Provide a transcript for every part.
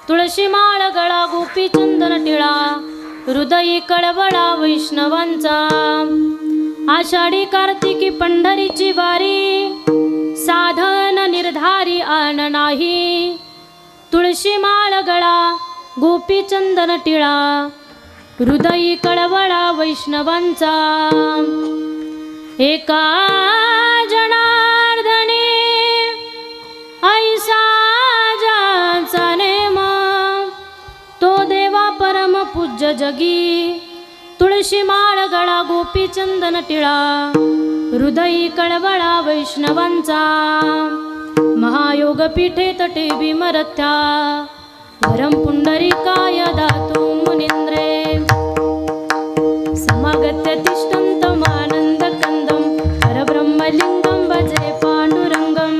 तुळशी माळ गळा गोपी चंदन टिळा हृदयी कळवळा वैष्णवांचा आषाढी कार्तिकी पंढरीची वारी साधन निर्धारी आन नाही तुळशी माळ गळा गोपी चंदन टिळा हृदयी कळवळा वैष्णवांचा एका जनार्दने ऐसा ज्याचा नेम तो देवा परम पूज्य जगी तुळशी माळ गळा गोपी चंदन टिळा हृदयी कळवळा वैष्णवांचा महायोग पीठे तटे विमरथ्या वरम पुंडरीकाय दातु मुनींद्रे समागत्य तिष्ठन्तमानन्द कंदम परब्रह्मलिंगम भजे पांडुरंगम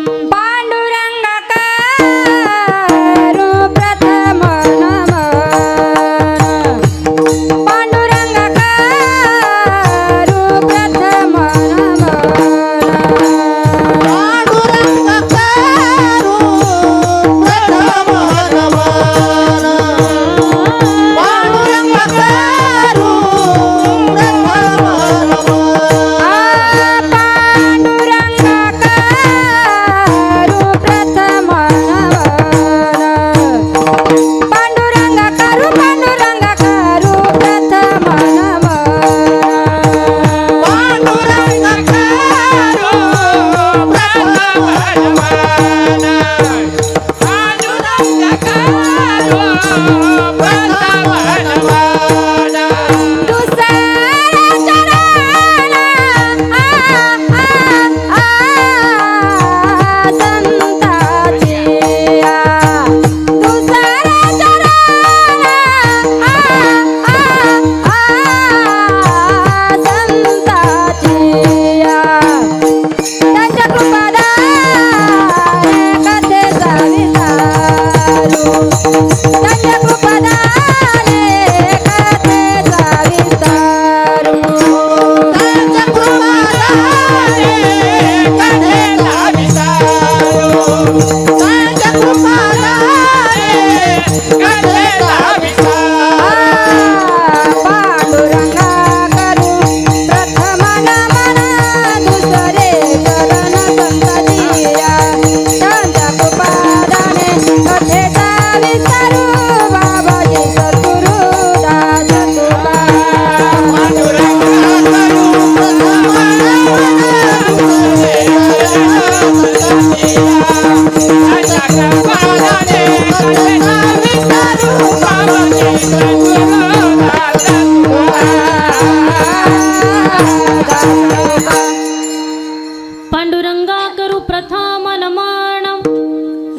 पांडुरंगा करू प्रथम नमन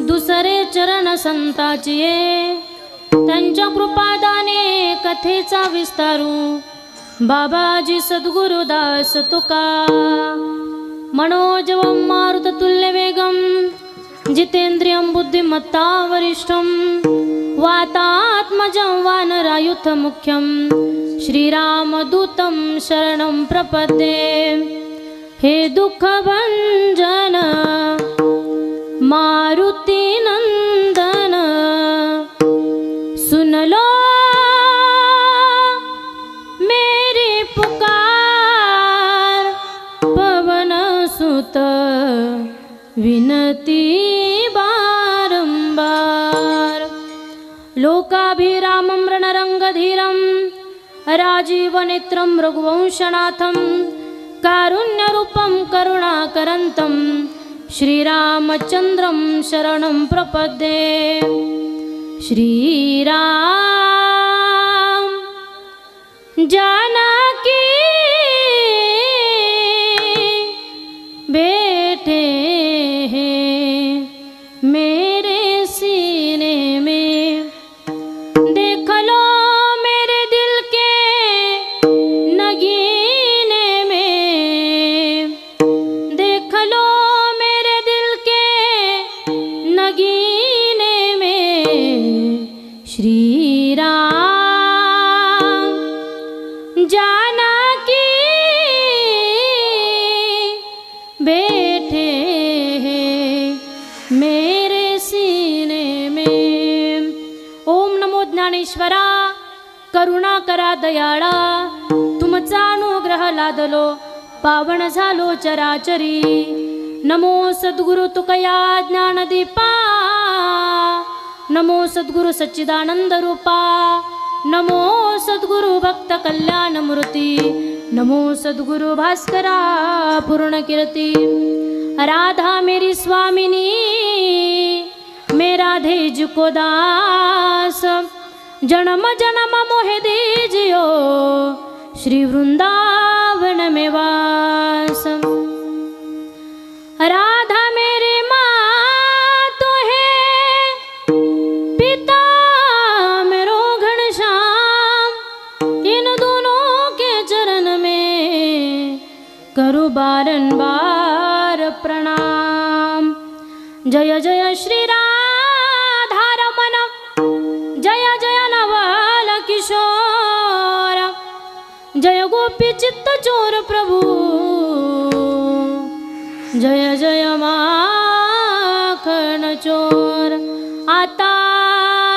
दुसरे चरण संताची त्यांच्या कृपादाने कथेचा विस्तारू बाबाजी सद्गुरुदास तुका मनोजवं मारुततुल्य वेगम जितेंद्रियं बुद्धिमत्ता वरिष्ठं वातात्मजं वानरायुध मुख्यं श्रीरामदूतं शरणं प्रपद्ये हे दुःख भंजन मारुती नंदन सुन लो मेरी पुकार पवन सुत विनती बारंबार लोकाभिरामं रणरंगधीरं राजीवनेत्रं रघुवंशनाथं कारुण्यरूपं करुणाकरन्तं श्रीरामचन्द्रं शरणं प्रपद्ये श्रीराम जानकी बैठे हैं मेरे सीने में देख लो मेरे दिल के नगीने में देख लो मेरे दिल के नगीने में श्री राम जानकी बैठे हैं मेरे सीने में। परमेश्वरा करुणा करा दयाळा, तुमचा अनुग्रह लादलो पावन झालो चराचरी। नमो सद्गुरु तुकया ज्ञानदीपा, नमो सद्गुरु सच्चिदानंद रूपा, नमो सद्गुरु भक्त कल्याण मूर्ती, नमो सद्गुरु भास्करा पूर्ण कीर्ती। राधा मेरी स्वामिनी मैं राधे जुको दास, जन्म जन्म मोहे दीजियो श्री वृंदावन में वास। राधा मेरी माँ तो है, पिता मेरो घनश्याम, इन दोनों के चरण में करूँ बारंबार प्रणाम। जय जय श्री राधा रमण, जय जय नवल किशोर, जय गोपी चित्त चोर प्रभु, जय जय माखन चोर। आता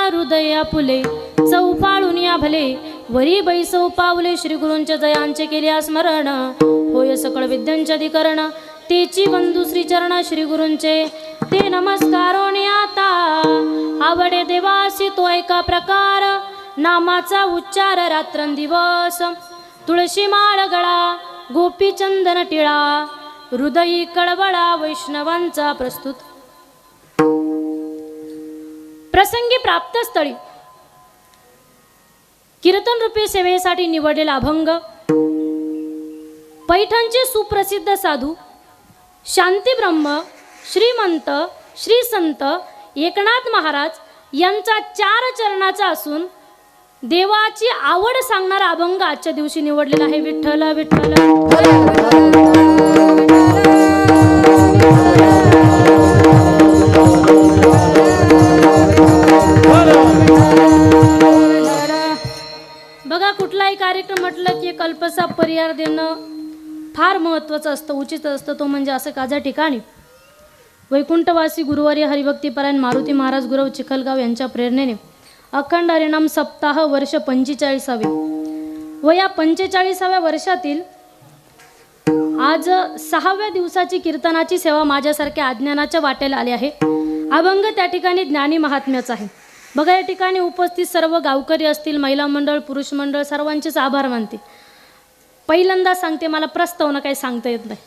हृदया फुले चौपाळून या भले, वरी बैसव पावले श्री गुरूंच्या जयांचे केले स्मरण। होय सकळ विद्यांचे अधिकरण, तेची बंधू श्री चरण श्री गुरूंचे ते नमस्कारोने आता। आवडे देवासी तो एका प्रकार, नामाचा उच्चार रात्रंदिवस। तुळशी माळ गळा गोपी चंदन टिळा, हृदयी कळवळा वैष्णवांचा प्रस्तुत। प्रसंगी प्राप्त स्थळी कीर्तन रूपी सेवेसाठी निवडलेला अभंग पैठणचे सुप्रसिद्ध साधू शांती ब्रह्म श्रीमंत श्री संत एकनाथ महाराज यांचा 4 चरणाचा असून देवाची आवड सांगणारा अभंग आजच्या दिवशी निवडलेला आहे। विठ्ठल विठ्ठल बघा, कुठलाही कार्यक्रम म्हटलं की कल्पसा पर्याय देणं फार महत्त्वाचं असतं, उचित असतं। तो म्हणजे असं काजा ठिकाणी वैकुंठवासी गुरुवारी हरिभक्तीपरायण मारुती महाराज गुरव चिखलगाव यांच्या प्रेरणेने अखंड हरिनाम सप्ताह वर्ष 45वे व या 45व्या वर्षातील आज 6व्या दिवसाची कीर्तनाची सेवा माझ्यासारख्या अज्ञानाच्या वाटेला आली आहे। अभंग त्या ठिकाणी ज्ञानी महात्म्याचा आहे। बघा, या ठिकाणी उपस्थित सर्व गावकरी असतील, महिला मंडळ, पुरुष मंडळ, सर्वांचेच आभार मानते। पहिल्यांदा सांगते, मला प्रस्तावना काही सांगता येत नाही,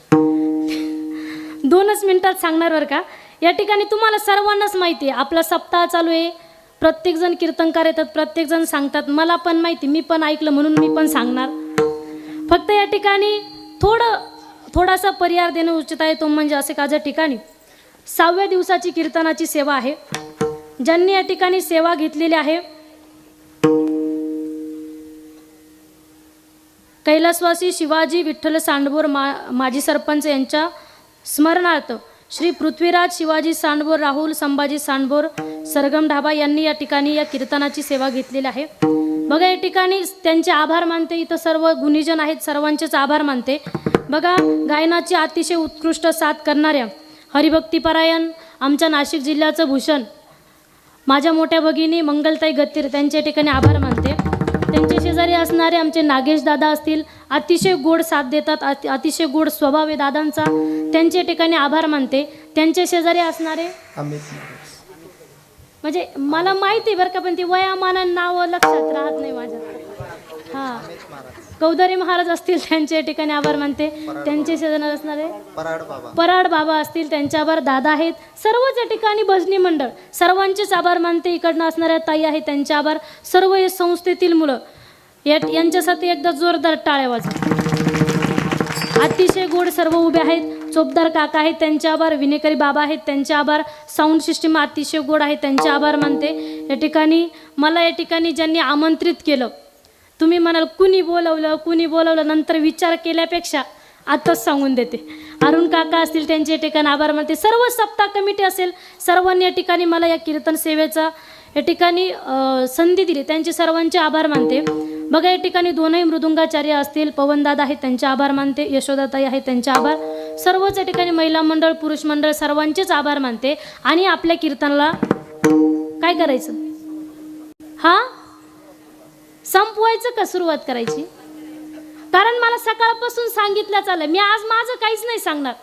2च मिनिटात सांगणार बरं का। या ठिकाणी तुम्हाला सर्वांनाच माहिती आहे आपला सप्ताह चालू आहे, प्रत्येकजण कीर्तनकार येतात, प्रत्येकजण सांगतात, मला पण माहिती, मी पण ऐकलं म्हणून मी पण सांगणार। फक्त या ठिकाणी थोडासा पर्याय देणं उचित आहे। तो म्हणजे असे काजा ठिकाणी 6व्या दिवसाची कीर्तनाची सेवा आहे। ज्यांनी या ठिकाणी सेवा घेतलेली आहे कैलासवासी शिवाजी विठ्ठल सांडभोर माजी सरपंच यांच्या स्मरणार्थ श्री पृथ्वीराज शिवाजी सांडभोर, राहुल संभाजी सांडभोर, सरगम ढाबा यांनी या ठिकाणी या कीर्तनाची सेवा घेतलेली आहे। बघा, या ठिकाणी त्यांचे आभार मानते, इथं सर्व गुणीजन आहेत, सर्वांचेच आभार मानते। बघा, गायनाची अतिशय उत्कृष्ट साथ करणाऱ्या हरिभक्तीपरायण आमच्या नाशिक जिल्ह्याचं भूषण माझ्या मोठ्या भगिनी मंगलताई गत्तीर, त्यांच्या ठिकाणी आभार मानते। त्यांच्या शेजारी असणारे आमचे नागेश दादा असतील, अतिशय गोड साथ देतात, अतिशय गोड स्वभाव आहे दादांचा, त्यांच्या ठिकाणी आभार मानते। त्यांच्या शेजारी असणारे म्हणजे मला माहिती बरं का, पण ती वयामानानं नाव लक्षात राहत नाही माझ्या। हां, कौदारी महाराज असतील, त्यांच्या ठिकाणी आभार मानते। त्यांचे शेजारी असणारे पराड बाबा असतील, त्यांचे आभार दादा आहेत। सर्वच या ठिकाणी भजनी मंडळ, सर्वांचेच आभार मानते। इकडनं असणाऱ्या ताई आहेत, त्यांचे आभार। सर्व हे संस्थेतील मुलं यांच्यासाठी एकदा जोरदार टाळ्या वाजवा। अतिशय गोड सर्व उभे आहेत। चोपदार काका आहेत, त्यांचे आभार। विनेकरी बाबा आहेत, त्यांचे आभार। साऊंड सिस्टीम अतिशय गोड आहे, त्यांचे आभार मानते। या ठिकाणी मला या ठिकाणी ज्यांनी आमंत्रित केलं, तुम्ही म्हणाल कुणी बोलवलं, नंतर विचार केल्यापेक्षा आताच सांगून देते। अरुण काका असतील, त्यांच्या ठिकाणी आभार मानते। सर्व सप्ताह कमिटी असेल, सर्वांनी या ठिकाणी मला या कीर्तन सेवेचा या ठिकाणी संधी दिली, त्यांचे सर्वांचे आभार मानते। बघा, या ठिकाणी 2ही मृदुंगाचार्य असतील, पवनदादा आहेत, त्यांचे आभार मानते। यशोदाताई आहेत, त्यांचे आभार। सर्वच या ठिकाणी महिला मंडळ, पुरुष मंडळ, सर्वांचेच आभार मानते। आणि आपल्या कीर्तनाला काय करायचं, हां संपवायचं का सुरुवात करायची? कारण मला सकाळपासून सांगितलं आलं, मी आज माझं काहीच नाही सांगणार.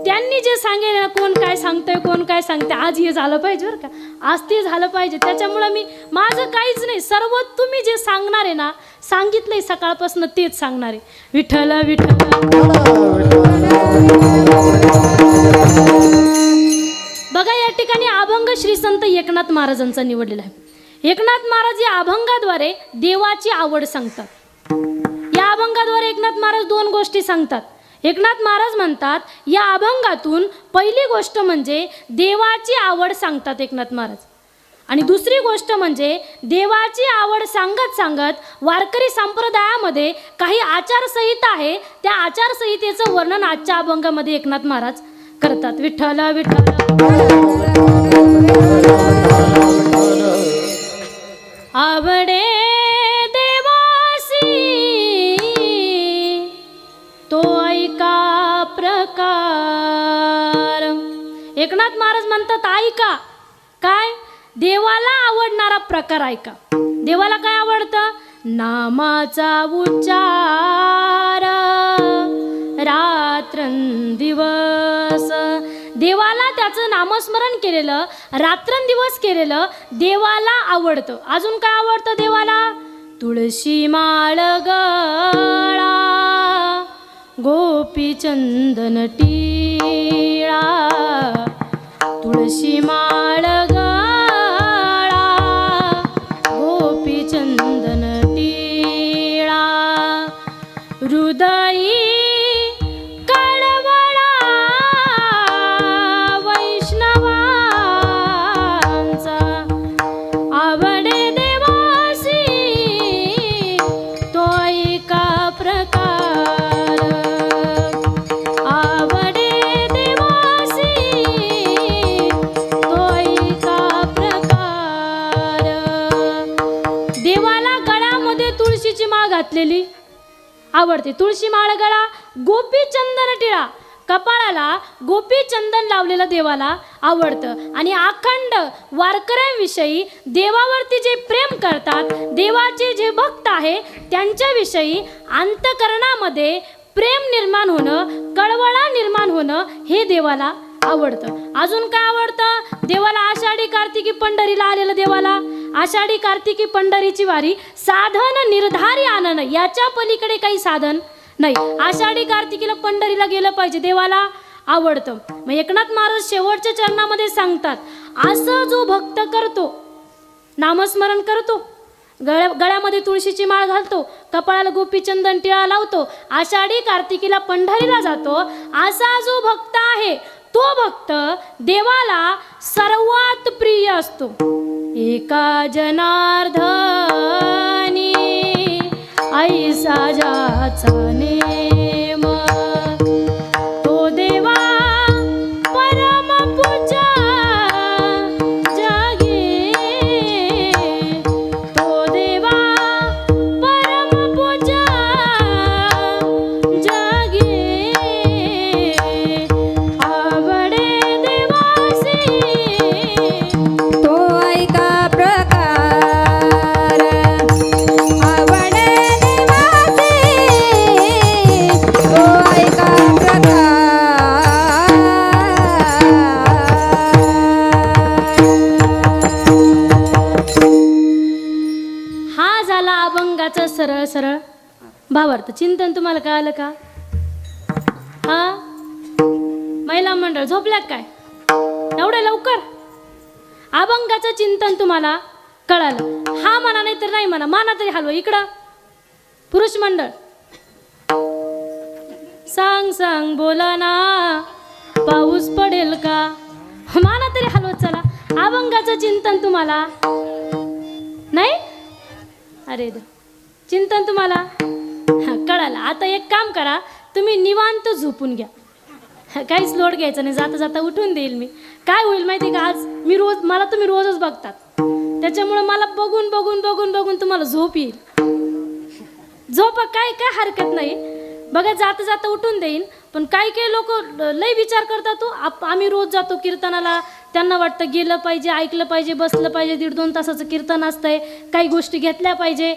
त्यांनी जे सांगेल ना, कोण काय सांगतंय कोण काय सांगते, आज हे झालं पाहिजे बरं का, आज ते झालं पाहिजे. त्याच्यामुळं मी माझं काहीच नाही, सर्व तुम्ही जे सांगणार आहे ना, सांगितलंय सकाळपासून तेच सांगणार आहे. विठ्ठल विठ्ठल. बघा या ठिकाणी अभंग श्री संत एकनाथ महाराजांचा निवडलेला आहे. एकनाथ महाराज या अभंगाद्वारे देवाची आवड सांगतात. या अभंगाद्वारे एकनाथ महाराज दोन गोष्टी सांगतात. एकनाथ महाराज म्हणतात या अभंगातून पहिली गोष्ट म्हणजे देवाची आवड सांगतात एकनाथ महाराज, आणि दुसरी गोष्ट म्हणजे देवाची आवड सांगत सांगत वारकरी संप्रदायामध्ये काही आचारसंहिता आहे, त्या आचारसंहितेचं वर्णन आजच्या अभंगामध्ये एकनाथ महाराज करतात. विठ्ठल विठ्ठल. आवडे देवासी तो ऐका प्रकार. एकनाथ महाराज म्हणतात ऐका काय, देवाला आवडणारा प्रकार ऐका. देवाला काय आवडतं? नामाचा उच्चार रात्रंदिवस. देवाला त्याचं नामस्मरण केलेलं, रात्रंदिवस केलेलं देवाला आवडतं. अजून काय आवडतं देवाला? तुळशी माळ गळा, गोपी चंदन टिळा. तुळशी माळ गळा, गोपी चंदन टिळा. हृदयी कळवळा वैष्णवांचा. आवडे देवासी तो ऐका प्रकार. आवडे देवासी तो ऐका प्रकार. देवाला गळ्यामध्ये तुळशीची माळ घातलेली आवडते. तुळशी माळ गळा, गोपी चंदन टिळा, कपाळाला गोपी चंदन लावलेलं देवाला आवडतं. आणि अखंड वारकऱ्यांविषयी देवावरती जे प्रेम करतात, देवाचे जे भक्त आहे त्यांच्याविषयी अंतकरणामध्ये प्रेम निर्माण होणं, कळवळा निर्माण होणं हे देवाला आवडतं. अजून काय आवडतं देवाला? आषाढी कार्तिकी पंढरीला आलेलं देवाला. आषाढी कार्तिकी पंढरीची वारी साधन निर्धारी आणणं, याच्या पलीकडे काही साधन नाही. आषाढी कार्तिकीला पंढरीला गेलं पाहिजे, देवाला आवडतं. मग एकनाथ महाराज शेवटच्या चरणामध्ये सांगतात, असं जो भक्त करतो, नामस्मरण करतो, गळ्यामध्ये तुळशीची माळ घालतो, कपाळाला गोपीचंदन टिळा लावतो, आषाढी कार्तिकीला पंढरीला जातो, असा जो भक्त आहे तो भक्त देवाला सर्वात प्रिय असतो. एका जनार्दनी ऐसा ज्याचा नेम, तो देवा परम पूजा जागे. तो देवा परम पूजा जागे. आवडे देवासी तो ऐका प्रकार. आवडे देवासी तो ऐका प्रकार. हा झाला अभंगाचा सरळ सरळ भावार्थ. चिंतन तुम्हाला कळालं का? हा महिला मंडळ झोपल्या काय एवढ्या लवकर? अभंगाचं चिंतन तुम्हाला कळालं? हा म्हणा नाही तर नाही म्हणा, माना तरी हलवा. इकडं पुरुष मंडळ सांग सांग बोला ना, पाऊस पडेल का? माना तरी हलवत चला. अभंगाचं चिंतन तुम्हाला नाही? अरे चिंतन तुम्हाला कळालं. आता एक काम करा, तुम्ही निवांत झोपून घ्या, काहीच लोड घ्यायचं नाही. जाता जाता उठून देईल मी. काय होईल माहिती का, आज मी रोज, मला तुम्ही रोजच बघतात, त्याच्यामुळे मला बघून बघून बघून बघून तुम्हाला झोप येईल. झोपा, काय काय हरकत नाही. बघा जाता जाता उठून देईन. पण काही काही लोक लय विचार करतात, तो आम्ही रोज जातो कीर्तनाला, त्यांना वाटतं गेलं पाहिजे, ऐकलं पाहिजे, बसलं पाहिजे, 1.5-2 तासाचं कीर्तन असतंय, काही गोष्टी घेतल्या पाहिजे.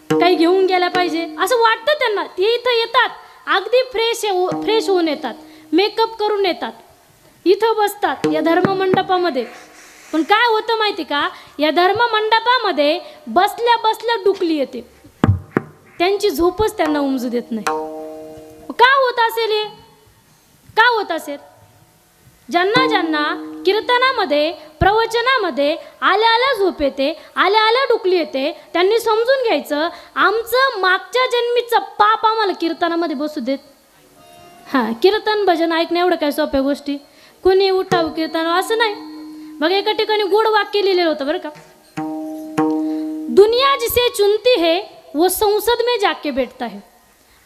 काही घेऊन गेल्या पाहिजे असं वाटतं त्यांना. ते इथं येतात, अगदी फ्रेश होऊन येतात, मेकअप करून येतात, इथं बसतात या धर्ममंडपामध्ये. पण काय होतं माहिती का, या धर्ममंडपामध्ये बसल्या बसल्या डुकली येते, त्यांची झोपच त्यांना उमजू देत नाही. का होत असेल हे? का होत असेल? ज्यांना ज्यांना कीर्तनामध्ये प्रवचनामध्ये आल्या आल्या झोप येते, आल्या आल्या डुकली येते, त्यांनी समजून घ्यायचं आमचं मागच्या जन्मीचं पाप आम्हाला कीर्तनामध्ये बसू देत. हां, कीर्तन भजन ऐकणं एवढं काय सोप्या गोष्टी. कुणी उठाव कीर्तन असं नाही. बघ एका ठिकाणी गोड वाक्य लिहिलेलं होतं बरं का, दुनिया जिसे चुनती है वो संसद में जाके बैठता है.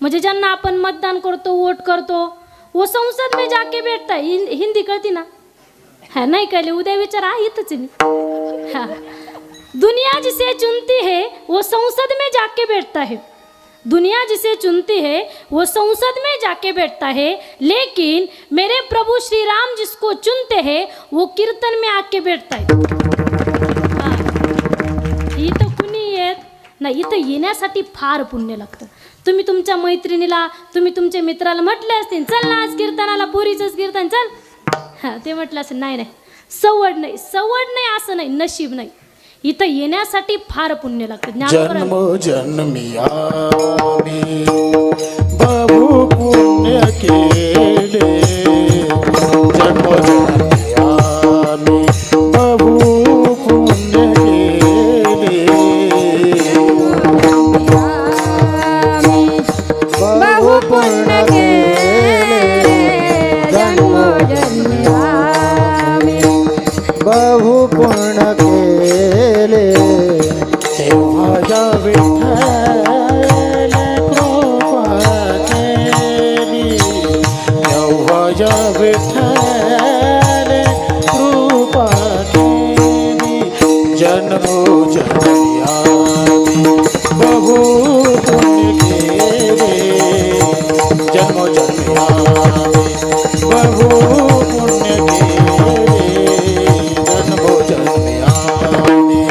म्हणजे ज्यांना आपण मतदान करतो, वोट करतो, वो संसद में जाके बैठता है. हिंदी कळती ना? हा, नाही कळले उद्या विचारा, इथंच आहे. हा, दुनिया जिसे चुनती है वो संसद में जाके बैठता है. दुनिया जिसे चुनती है वो संसद में जाके बैठता है, लेकिन मेरे प्रभु श्री राम जिसको चुनते हैं वो कीर्तन में आके बैठता है. इथं कुणी येत नाही, इथं येण्यासाठी फार पुण्य लागतं. तुम्ही तुमच्या मैत्रिणीला, तुम्ही तुमच्या मित्राला म्हटले असतील चल ना आज कीर्तनाला, पोरीचंच कीर्तन चल, हां ते म्हटलं असेल नाही नाही, सवड नाही, सवड नाही असं नाही, नशीब नाही. इथं येण्यासाठी फार पुण्य लागतं. जन्म जन्मी आम्ही बहु पुण्य केले, जन्म जन्मी आम्ही बहु पुण्य केले, बहु पुण्य केले, जन्मोजन्मी आम्ही बहु पुण्य केले. तेव्हा या विठ्ठल कृपा केली, तेव्हा या विठ्ठल कृपा केली. जन्मो जन्मी आम्ही बहु पुण्य केले, जन्मो जन्मी आम्ही बहु पुण्य केले, जन्मो जन्मी आम्ही.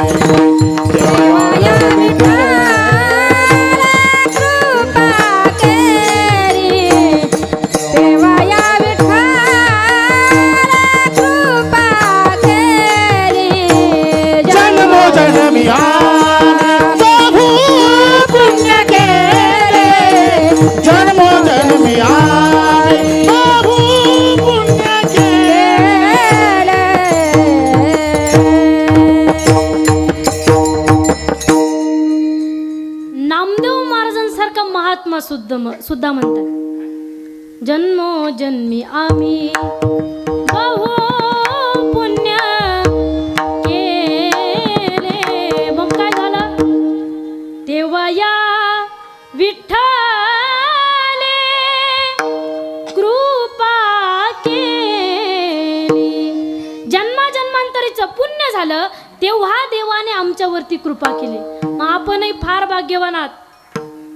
तेव्हा या विठ्ठल कृपा केली, तेव्हा या विठ्ठल कृपा केली. जन्मो जन्मी आम्ही बहु पुण्य केले, जन्मो जन्मी आम्ही बहु पुण्य केले. नामदेव महाराजांसारखा महात्मा सुद्धा म्हणतात जन्मो जन्मी आम्ही बहु पुण्य केले. मग काय झालं? तेव्हा या विठ्ठले कृपा केली. जन्माजन्मांतरीचं पुण्य झालं तेव्हा देवाने आमच्यावरती कृपा केली. मग आपणही फार भाग्यवान आहात.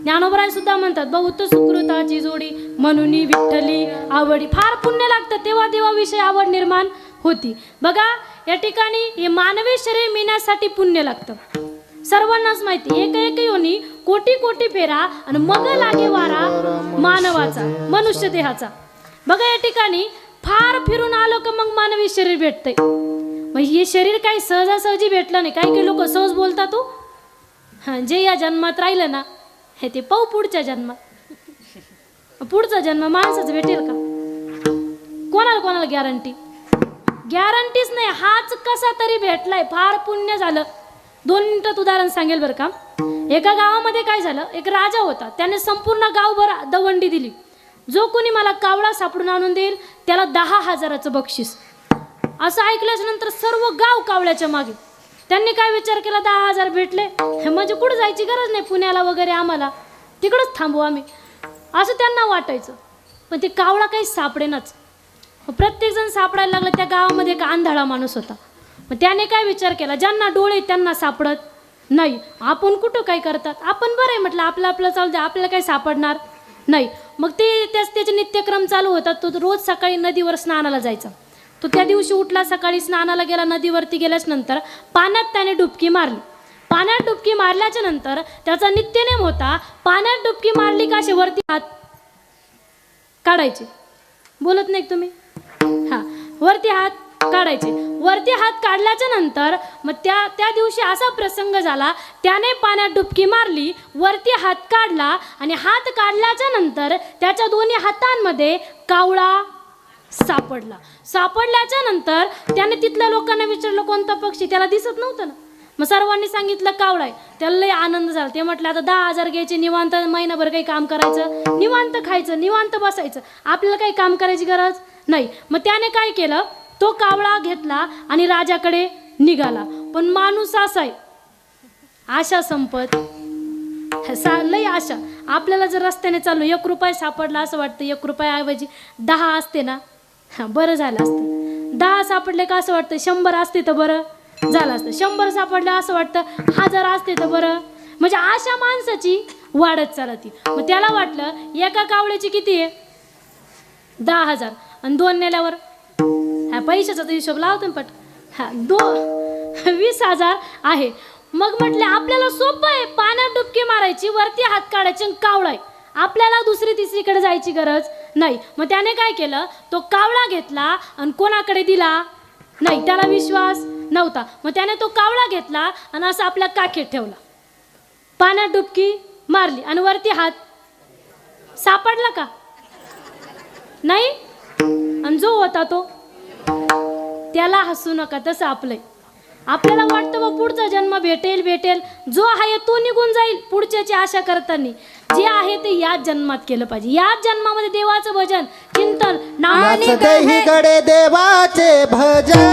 ज्ञानोबराय सुद्धा म्हणतात बहुत सुकृताची जोडी म्हणून विठ्ठली आवडी. फार पुण्य लागतं तेव्हा देवाविषयी आवड निर्माण होती. बघा या ठिकाणी हे मानवी शरीर मिळण्यासाठी पुण्य लागतं. सर्वांनाच माहिती, एक एक योनी कोटी कोटी फेरा आणि मग लागे वारा मानवाचा, मनुष्य देहाचा. बघा या ठिकाणी फार फिरून आलो का मग मानवी शरीर भेटतंय. मग हे शरीर काही सहजासहजी भेटलं नाही. काही काही लोक सहज बोलतात तो, हां जे या जन्मात राहिलं ना हे ते पाहू पुढच्या जन्मात. पुढचा जन्म माणसाचं भेटेल का? कोणाला कोणाला गॅरंटीच नाही. हाच कसा तरी भेटलाय, फार पुण्य झालं. 2 मिनिटात उदाहरण सांगेल बरं का. एका गावामध्ये काय झालं, एक राजा होता, त्याने संपूर्ण गावभर दवंडी दिली. जो कोणी मला कावळा सापडून आणून देईल त्याला 10,000चं बक्षीस. असं ऐकल्याच्या नंतर सर्व गाव कावळ्याच्या मागे. त्यांनी काय विचार केला, 10,000 भेटले म्हणजे कुठं जायची गरज नाही पुण्याला वगैरे, आम्हाला तिकडंच थांबू आम्ही, असं त्यांना वाटायचं. पण ते कावळा काही सापडेनाच. प्रत्येकजण सापडायला लागला. त्या गावामध्ये एक आंधळा माणूस होता. मग त्याने काय विचार केला, ज्यांना डोळे त्यांना सापडत नाही, आपण कुठं काय करतात, आपण बरं आहे म्हटलं, आपलं आपलं चालू द्या, आपल्याला काही सापडणार नाही. मग त्याचे नित्यक्रम चालू होतात. तो रोज सकाळी नदीवर स्नानाला जायचा. तो त्या दिवशी उठला, सकाळी स्नानाला गेला, नदीवरती गेल्याच नंतर पाण्यात त्याने डुबकी मारली. पाण्यात डुबकी मारल्याच्या नंतर त्याचा नित्यनेम होता, पाण्यात डुबकी मारली का असे वरती हात काढायचे. बोलत नाही तुम्ही? हां, वरती हात काढायचे. वरती हात काढल्याच्या नंतर मग त्या दिवशी असा प्रसंग झाला, त्याने पाण्यात डुबकी मारली, वरती हात काढला आणि हात काढल्याच्या नंतर त्याच्या दोन्ही हातांमध्ये कावळा सापडला. सापडल्याच्या नंतर त्याने तिथल्या लोकांना विचारलं कोणता पक्षी, त्याला दिसत नव्हतं ना. मग सर्वांनी सांगितलं कावळा आहे. त्याला लय आनंद झाला. ते म्हटलं आता 10,000 घ्यायचे, निवांत महिनाभर काही काम करायचं, निवांत खायचं, निवांत बसायचं, आपल्याला काही काम करायची गरज नाही. मग त्याने काय केलं, तो कावळा घेतला आणि राजाकडे निघाला. पण माणूस असा आहे, आशा संपत लय आशा. आपल्याला जर रस्त्याने चालू 1 रुपया सापडला असं वाटतं 1 रुपयाऐवजी 10 असते ना, हां बरं झालं असतं. 10 सापडले का असं वाटतं 100 असते तर बरं झालं असतं. 100 सापडलं असं वाटतं 1000 असते तर बरं. म्हणजे आशा माणसाची वाढत चालती. मग त्याला वाटलं एका कावळ्याची किती आहे 10,000 आणि 2 नेल्यावर हा पैशाचा हिशोब लावतो ना पट, हा 20,000 आहे. मग म्हटलं आपल्याला सोपं आहे, पाण्यात डुबकी मारायची, वरती हात काढायचे, कावळा आहे, आपल्याला दुसरी तिसरीकडे जायची गरज नाही. मग त्याने काय केलं, तो कावळा घेतला आणि कोणाकडे दिला नाही, त्याला विश्वास नव्हता. मग त्याने तो कावळा घेतला आणि असं आपल्या काखेत ठेवला, पाण्यात डुबकी मारली आणि वरती हात सापडला का नाही. आणि जो होता तो, त्याला हसू नका. तसं आपल्याला वाटतं बा पुढचा जन्म भेटेल, जो आहे तो निघून जाईल पुढच्याची आशा करताना. जे आहे ते याच जन्मात केलं पाहिजे. याच जन्मामध्ये देवाचं भजन चिंतन गडे देवाचे भजन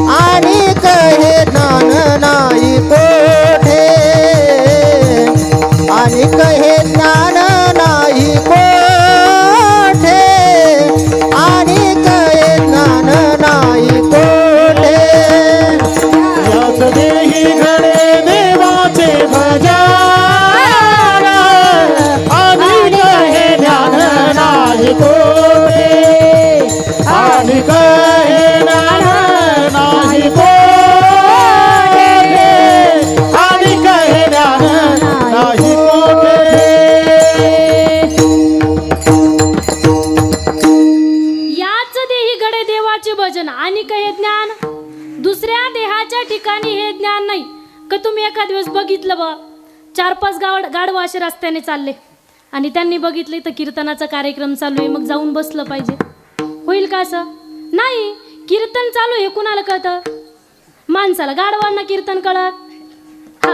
आणि कहे ज्ञान नाही कोठे, आणि कहे ज्ञान नाही कोठे, आणि कहे ज्ञान नाही कोठे. याच देही घडे देवाचे भजन आणि कहे ज्ञान नाही कोठे, आणि कहे ज्ञान नाही कोठे, आणि कहे ज्ञान नाही कोठे. याच देही घडे देवाचे भजन आणि काही ज्ञान, दुसऱ्या देहाच्या ठिकाणी हे ज्ञान नाही. का तुम्ही एखाद दिवस बघितलं बा 4-5 गाढवा असे रस्त्याने चालले आणि त्यांनी बघितले तर कीर्तनाचा कार्यक्रम चालू आहे, मग जाऊन बसलं पाहिजे, होईल का असं? नाही. कीर्तन चालू हे कुणाला कळतं? माणसाला. गाढवांना कीर्तन कळत? हा.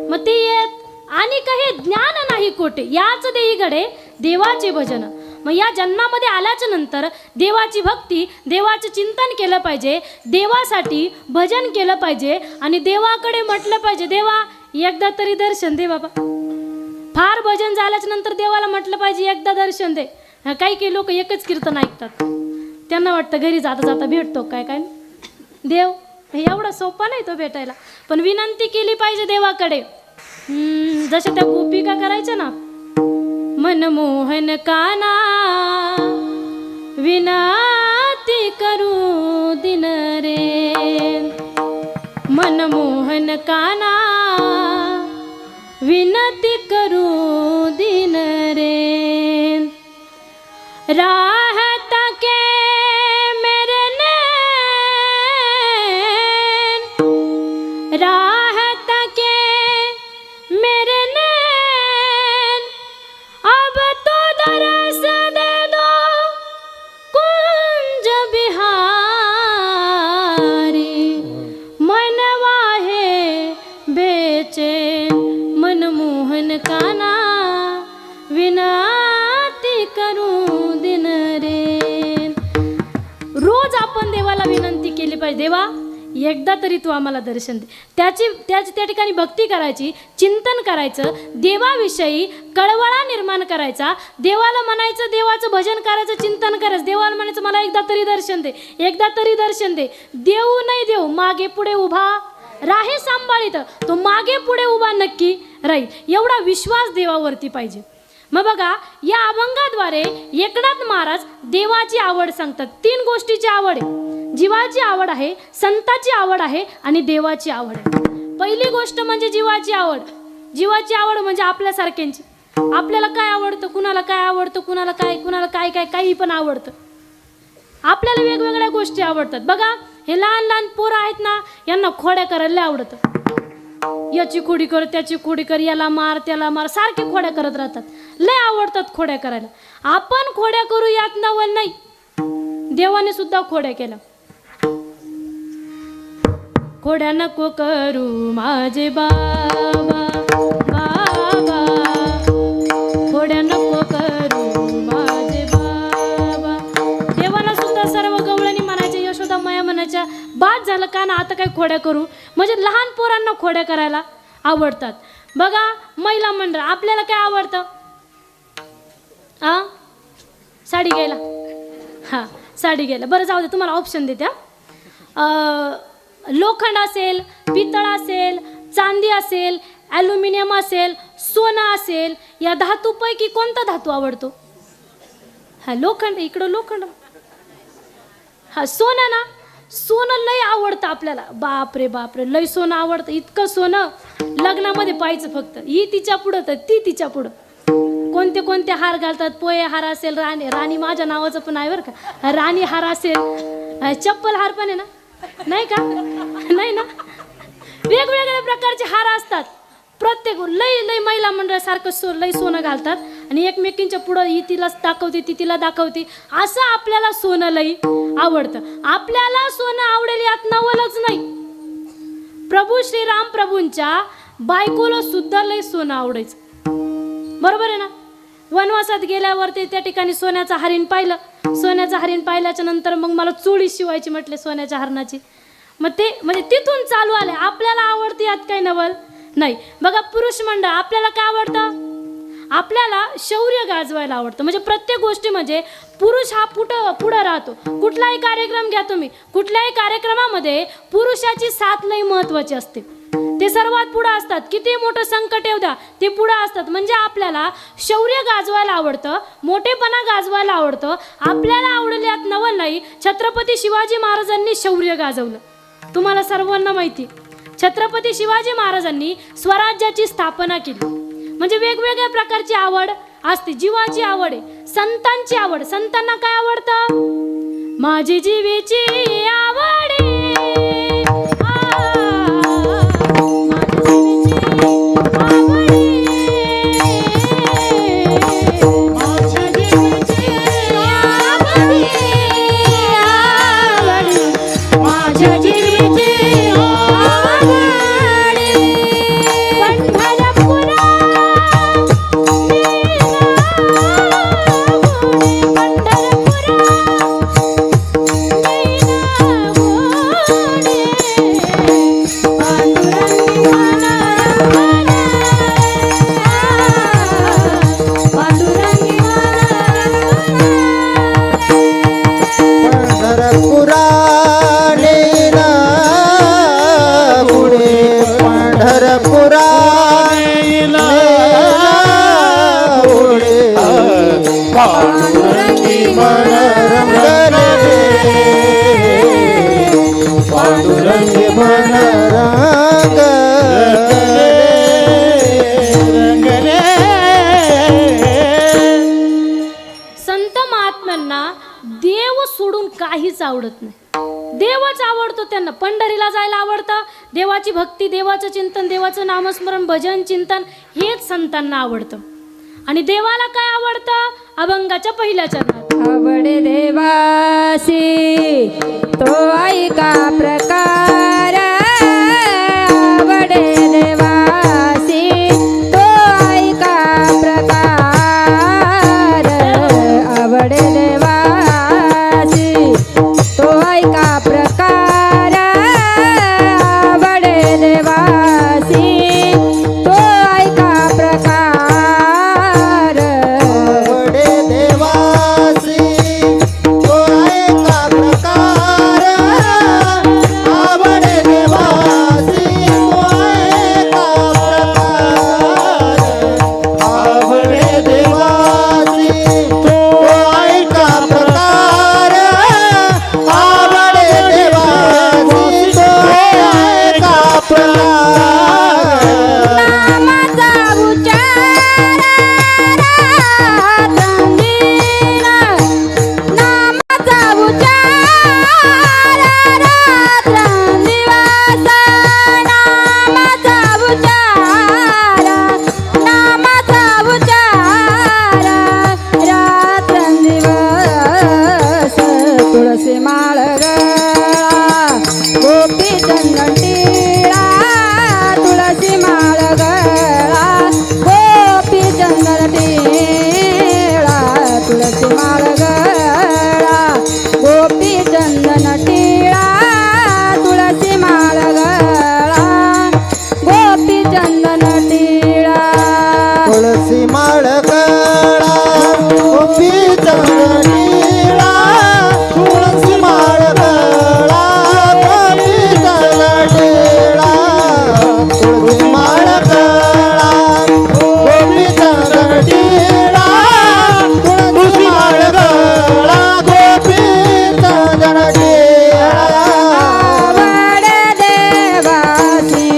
मग ते येत आणि काही ज्ञान नाही कोठे, याच देही घडे देवाचे भजन. मग या जन्मामध्ये आल्याच्या नंतर देवाची भक्ती, देवाचं चिंतन केलं पाहिजे, देवासाठी भजन केलं पाहिजे आणि देवाकडे म्हटलं पाहिजे, देवा एकदा तरी दर्शन दे बाबा. फार भजन झाल्याच्या नंतर देवाला म्हटलं पाहिजे एकदा दर्शन दे. काही लोक एकच कीर्तन ऐकतात, त्यांना वाटतं घरी जाता जाता भेटतो काय देव. एवढा सोपा नाही तो भेटायला, पण विनंती केली पाहिजे देवाकडे. जशा त्या गोपिका करायच्या ना, मनमोहन काना विनती करू दिन रे, मनमोहन काना विनती करू दिन रे, राहत के मेरे नैन, राहत के मेरे नैन, अब तो दरस दे दो कुंज बिहारी, मनवा है बेचैन, मनमोहन काना विनती करू दिन रे. रोज आपण देवाला विनंती केली पाहिजे, देवा एकदा तरी तू आम्हाला दर्शन दे. त्याची त्या ठिकाणी भक्ती करायची, चिंतन करायचं, देवाविषयी कळवळा निर्माण करायचा, देवाला म्हणायचं, देवाचं भजन करायचं, चिंतन करायचं, देवाला म्हणायचं मला एकदा तरी दर्शन दे, एकदा तरी दर्शन दे. देऊ नाही देऊ, मागे पुढे उभा राहे सांभाळीत, तो मागे पुढे उभा नक्की राहील. एवढा विश्वास देवावरती पाहिजे. मग बघा, या अभंगाद्वारे एकनाथ महाराज देवाची आवड सांगतात. 3 गोष्टीची आवड आहे. जीवाची आवड आहे, संताची आवड आहे आणि देवाची आवड आहे. पहिली गोष्ट म्हणजे जीवाची आवड. जीवाची आवड म्हणजे आपल्यासारख्यांची. आपल्याला काय आवडतं, कुणाला काय आवडतं, कुणाला काय काही पण आवडतं. आपल्याला वेगवेगळ्या गोष्टी आवडतात. बघा, हे लहान लहान पोरं आहेत ना, यांना खोड्या करायला लय आवडतं. याची खोडी कर, त्याची खोडी कर, याला मार, त्याला मार, सारखे खोड्या करत राहतात. लय आवडतात खोड्या करायला. आपण खोड्या करू यात नवल नाही. देवाने सुद्धा खोड्या केल्या. खोड्या नको करू माझे बाबा, बाबा, खोड्या नको करू माझे बाबा. देवाला सुद्धा सर्व गवळणी म्हणायच्या, यशोदा माया म्हणायच्या, बाद झालं का ना, आता काय खोड्या करू. म्हणजे लहान पोरांना खोड्या करायला आवडतात. बघा, महिला मंडळ, आपल्याला काय आवडतं? साडी घ्यायला. हां, साडी घ्यायला. बरं, जाऊ दे, तुम्हाला ऑप्शन देत्या. लोखंड असेल, पितळ असेल, चांदी असेल, ॲल्युमिनियम असेल, सोनं असेल, या धातूपैकी कोणता धातू आवडतो? हा, लोखंड. इकडं लोखंड. हा, सोनं ना. सोनं लय आवडतं आपल्याला. बापरे बापरे, लय सोनं आवडतं. इतकं सोनं लग्नामध्ये पाहायचं फक्त. ही तिच्या पुढं तर ती तिच्या पुढं. कोणते कोणते हार घालतात. पोहे हार असेल, राणी माझ्या नावाचं पण आहे बरं का, राणी हार असेल, चप्पल हार पण आहे ना, नाही का? नाही ना. वेगवेगळ्या प्रकारचे हार असतात. प्रत्येक लय महिला मंडळासारखं लय सोनं घालतात आणि एकमेकींच्या पुढं ही तिला दाखवते, ती तिला दाखवते. असं आपल्याला सोनं लय आवडतं. आपल्याला सोनं आवडेल यात नवलच नाही. प्रभू श्रीराम प्रभूंच्या बायकोला सुद्धा लय सोनं आवडायचं. बरोबर आहे ना. वनवासात गेल्यावरती त्या ठिकाणी सोन्याचं हरिण पाहिलं. सोन्याचं हरिण पाहिल्याच्या नंतर मग मला चोळी शिवायची म्हटले सोन्याच्या हरणाची. मग ते म्हणजे तिथून चालू आले. आपल्याला आवडते यात काही नवल नाही. बघा, पुरुष मंडळ, आपल्याला काय आवडतं? आपल्याला शौर्य गाजवायला आवडतं. म्हणजे प्रत्येक गोष्टी म्हणजे पुरुष हा पुढं राहतो. कुठलाही कार्यक्रम घ्या तुम्ही, कुठल्याही कार्यक्रमामध्ये पुरुषाची साथ लई महत्वाची असते. ते सर्वात पुढे असतात. किती मोठं संकट येऊ द्या, ते पुढे असतात. म्हणजे आपल्याला शौर्य गाजवायला आवडतं, मोठेपणा गाजवायला आवडतं. आपल्याला आवडेल यात नवल नाही. छत्रपती शिवाजी महाराजांनी शौर्य गाजवलं. तुम्हाला सर्वांना माहिती, छत्रपती शिवाजी महाराजांनी स्वराज्याची स्थापना केली. म्हणजे वेगवेगळ्या प्रकारची आवड असते. जीवाची आवड आहे, संतांची आवड. संतांना काय आवडतं? माझी जीवेची आवड आहे. संत महात्म्यांना देव सोडून काहीच आवडत नाही. देवच आवडतो त्यांना. पंढरीला जायला आवडतं. देवाची भक्ती, देवाचं चिंतन, देवाचं नामस्मरण, भजन, चिंतन हेच संतांना आवडतं. आणि देवाला काय आवडतं? अभंगाच्या पहिल्या चरणात आवडे देवासी तो ऐका प्रकार. आवडे देवासी तो ऐका प्रकार. आवडे देवासी तो ऐका प्रकार. आवडे देवासी तो ऐका प्रकार. आवडे देवासी तो ऐका प्रकार. आवडे प्रकार नामाचा उच्चार रात्रंदिवा, नामाचा उच्चार रात्रंदिवस, नामाचा उच्चार, नामाचा उच्चार रात्रंदिवस. तुळसी माळ गळा गोपी चंदन टिळा, तुळसी माळ गळा गोपी चंदन टिळा, तुळसी माळ गळा गोपी चंदन टिळा, तुळसी माळ गळा गोपी चंदन टिळा. तुळसी माळ गळा गोपी चंदन टिळा, तुळसी माळ गळा गोपी चंदन टिळा, तुळसी माळ गळा गोपी चंदन टिळा, तुळसी माळ गळा गोपी चंदन टिळा. आवड देवाची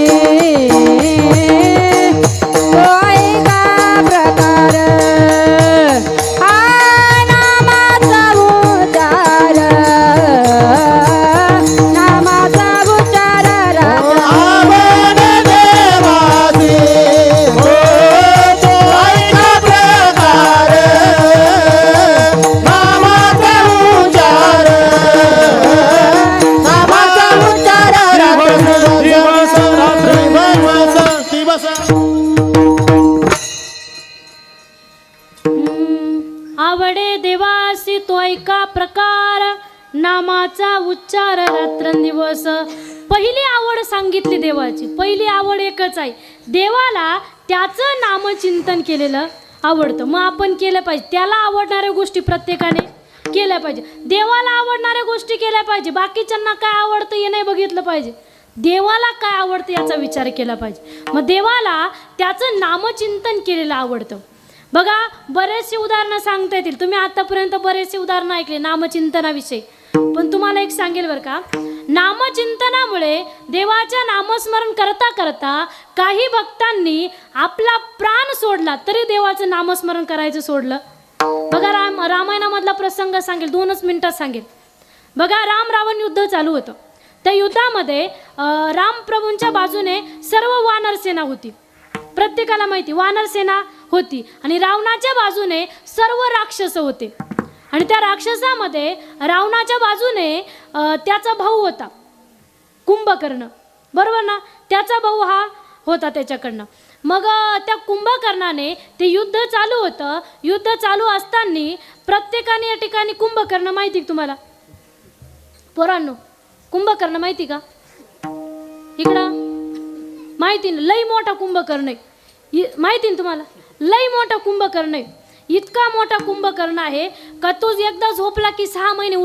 होय का प्रकार, हा नामाचा उच्चार, नामाचा उच्चार आवड देवाची हो तो ऐका प्रकार, नामाचा उच्चार, नामाचा उच्चार दिवस रात्री दिवस दिवस. आवडे देवासी तो ऐका प्रकार, नामाचा उच्चार रात्रंदिवस. पहिली आवड सांगितली देवाची, पहिली आवड एकच आहे, देवाला त्याचं नामचिंतन केलेलं आवडतं. मग आपण केलं पाहिजे, त्याला आवडणाऱ्या गोष्टी प्रत्येकाने केल्या पाहिजे, देवाला आवडणाऱ्या गोष्टी केल्या पाहिजे. बाकीच्यांना काय आवडतं हे नाही बघितलं पाहिजे, देवाला काय आवडतं याचा विचार केला पाहिजे. मग देवाला त्याचं नामचिंतन केलेलं आवडतं. बघा, बरेचसे उदाहरणं सांगता येतील, तुम्ही आतापर्यंत बरेचसे उदाहरणं ऐकले नामचिंतनाविषयी. पण तुम्हाला एक सांगेल बरं का, नामचिंतनामुळे देवाच्या नामस्मरण करता करता काही भक्तांनी आपला प्राण सोडला तरी देवाचं नामस्मरण करायचं सोडलं. बघा, रामायणामधला प्रसंग सांगेल, 2 मिनिटात सांगेल. बघा, राम रावण युद्ध चालू होतं. त्या युद्धामध्ये रामप्रभूंच्या बाजूने सर्व वानर सेना होती, प्रत्येकाला माहिती वानर सेना होती, आणि रावणाच्या बाजूने सर्व राक्षस होते. आणि त्या राक्षसामध्ये रावणाच्या बाजूने त्याचा भाऊ होता कुंभकर्ण, बरोबर ना, त्याचा भाऊ हा होता त्याच्याकडनं. मग त्या कुंभकर्णाने ते युद्ध चालू होतं, युद्ध चालू असताना प्रत्येकाने या ठिकाणी कुंभकर्ण माहिती का तुम्हाला पोरांनो, कुंभकर्ण माहिती का? इकडं माहिती ना, लई मोठा कुंभकर्ण आहे, माहिती ना तुम्हाला, लई मोठा कुंभकर्ण आहे. इतका मोठा कुंभकर्ण आहे का तो एकदा झोपला की 6 महिने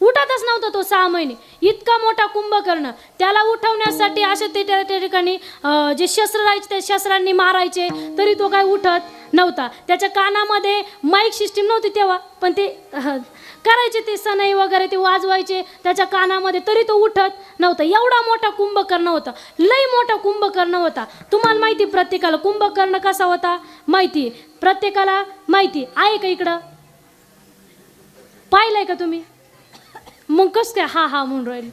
उठतच नव्हता तो 6 महिने. इतका मोठा कुंभकर्ण, त्याला उठवण्यासाठी असे ते त्या ठिकाणी जे शस्त्र राहायचे त्या शस्त्रांनी मारायचे तरी तो काय उठत नव्हता. त्याच्या कानामध्ये माईक सिस्टीम नव्हती तेव्हा, पण ते करायचे ते सनई वगैरे ते वाजवायचे त्याच्या कानामध्ये तरी तो उठत नव्हता. एवढा मोठा कुंभकर्ण होता, लई मोठा कुंभकर्ण होता. तुम्हाला माहिती, प्रत्येकाला कुंभकर्ण कसा होता माहिती, प्रत्येकाला माहिती आहे का? इकडं पाहिलंय का तुम्ही? मग कस काय हा हा म्हणून राहील?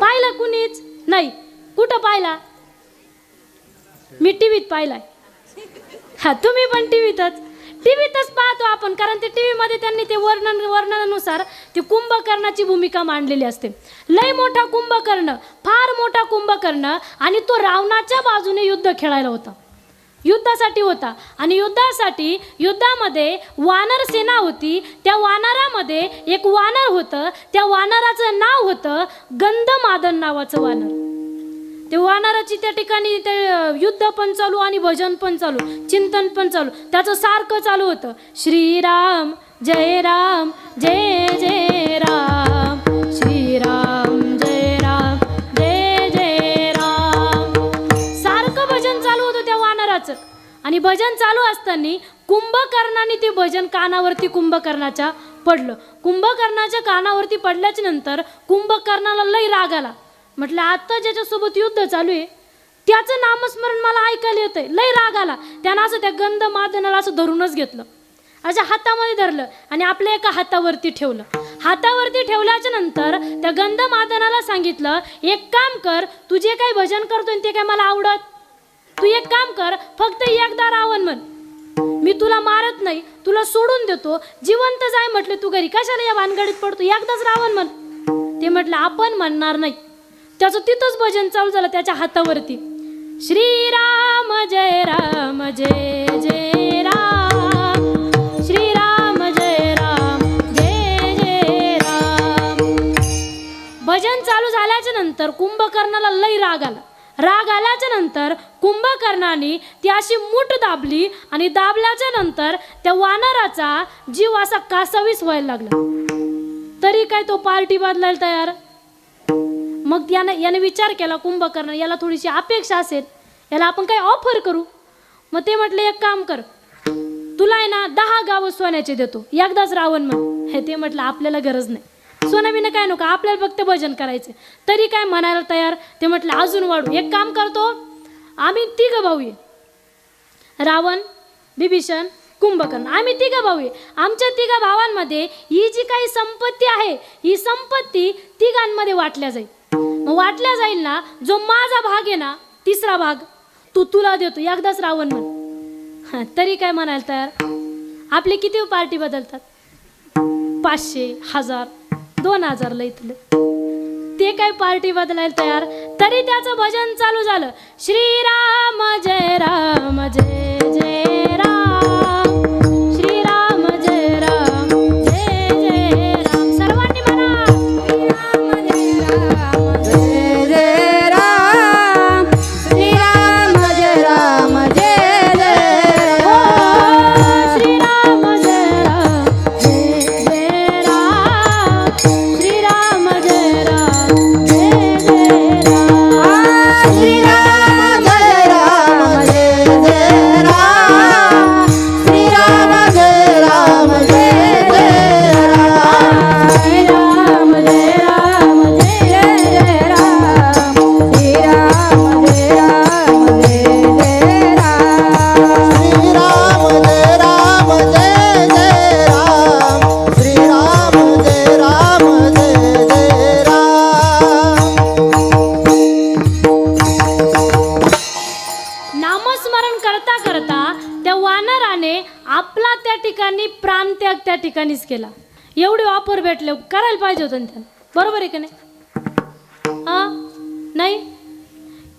पाहिलं कुणीच नाही? कुठं पाहिला? मी टीव्हीत पाहिलाय. हा, तुम्ही पण टीव्हीतच पाहतो आपण, कारण ते टीव्हीमध्ये त्यांनी ते वर्णनानुसार ते कुंभकर्णाची भूमिका मांडलेली असते. लय मोठा कुंभकर्ण, फार मोठा कुंभकर्ण, आणि तो रावणाच्या बाजूने युद्ध खेळायला होता, युद्धासाठी होता. आणि युद्धामध्ये वानर सेना होती. त्या वानरामध्ये एक वानर होतं, त्या वानराचं नाव होतं गंधमादन नावाचं वानर. ते वानराची त्या ठिकाणी ते युद्ध पण चालू आणि भजन पण चालू, चिंतन पण चालू, त्याचं सारखं चालू होतं, श्रीराम जय राम जय जय राम, श्रीराम जय राम जय जय राम, सारखं भजन चालू होतं त्या वानराचं. आणि भजन चालू असताना कुंभकर्णाने ते भजन कानावरती कुंभकर्णाच्या पडलं. कुंभकर्णाच्या कानावरती पडल्याच्या नंतर कुंभकर्णाला लई राग आला. म्हटलं आता ज्याच्यासोबत युद्ध चालू आहे त्याचं नामस्मरण मला ऐकायला येतंय. लय राग आला. त्यानं असं त्या गंध मादनाला असं धरूनच घेतलं, अशा हातामध्ये धरलं आणि आपल्या एका हातावरती ठेवलं. हातावरती ठेवल्याच्या नंतर त्या गंध मादनाला सांगितलं, एक काम कर, तू जे काही भजन करतोय ते काय मला आवडत, तू एक काम कर, फक्त एकदा रावण म्हण, मी तुला मारत नाही, तुला सोडून देतो, जिवंत जाय म्हटलं, तू घरी कशाला या भानगडीत पडतो, एकदाच रावण म्हण. ते म्हटलं आपण म्हणणार नाही. त्याचं तिथंच भजन चालू झालं त्याच्या हातावरती, श्रीराम जय राम जय जय राम, श्रीराम जय राम जय जय राम. भजन चालू झाल्याच्या नंतर कुंभकर्णाला लई राग आला. राग आल्याच्या नंतर कुंभकर्णाने ती अशी मूठ दाबली आणि दाबल्याच्या नंतर त्या वानराचा जीव असा कासावीस व्हायला लागला. तरी काय तो पार्टी बदलायला तयार. मग याने विचार केला कुंभकर्ण, याला थोडीशी अपेक्षा असेल, याला आपण काही ऑफर करू. मग ते म्हटले एक काम कर, तुला आहे ना 10 गावं सोन्याचे देतो, एकदाच रावण म्हण. हे ते म्हटलं आपल्याला गरज नाही, सोनाबिनं काय नको, आपल्याला फक्त भजन करायचं. तरी काय म्हणायला तयार. ते म्हटलं अजून वाढू, एक काम करतो, आम्ही 3 भाऊ आहे, रावण, बिभीषण, कुंभकर्ण, आम्ही 3 भाऊ आहे. आमच्या 3 भावांमध्ये ही जी काही संपत्ती आहे ही संपत्ती 3 वाटल्या जाईल. मग वाटल्या जाईल ना, जो माझा भाग आहे ना, 3रा भाग तुला देतो, एकदाच रावण म्हण. तरी काय म्हणायला तयार. आपले किती पार्टी बदलतात, 500, 1000, 2000 लईतले, ते काय पार्टी बदलायला तयार. तरी त्याचं भजन चालू झालं, श्रीराम जय राम जय जय राम, श्रीराम जय राम जय जय राम. सर्वांनी म्हणा, श्रीराम जय राम जय जय राम, श्रीराम जय राम जय जय हो, श्रीराम जय राम जय जय राम, श्रीराम जय राम जय जय राम. श्रीराम जय राम जय जय राम, श्रीराम जय राम जय जय राम, श्रीराम जय राम जय जय राम, श्रीराम जय राम जय जय राम. श्रीराम जय राम जय जय राम, श्रीराम जय राम जय जय राम. नामस्मरण करता करता त्या वानराने आपला त्या ठिकाणी प्राणत्याग त्या ठिकाणीच केला. एवढे ऑफर भेटले, करायला पाहिजे होतं त्यानं, बरोबर आहे का नाही? नाही,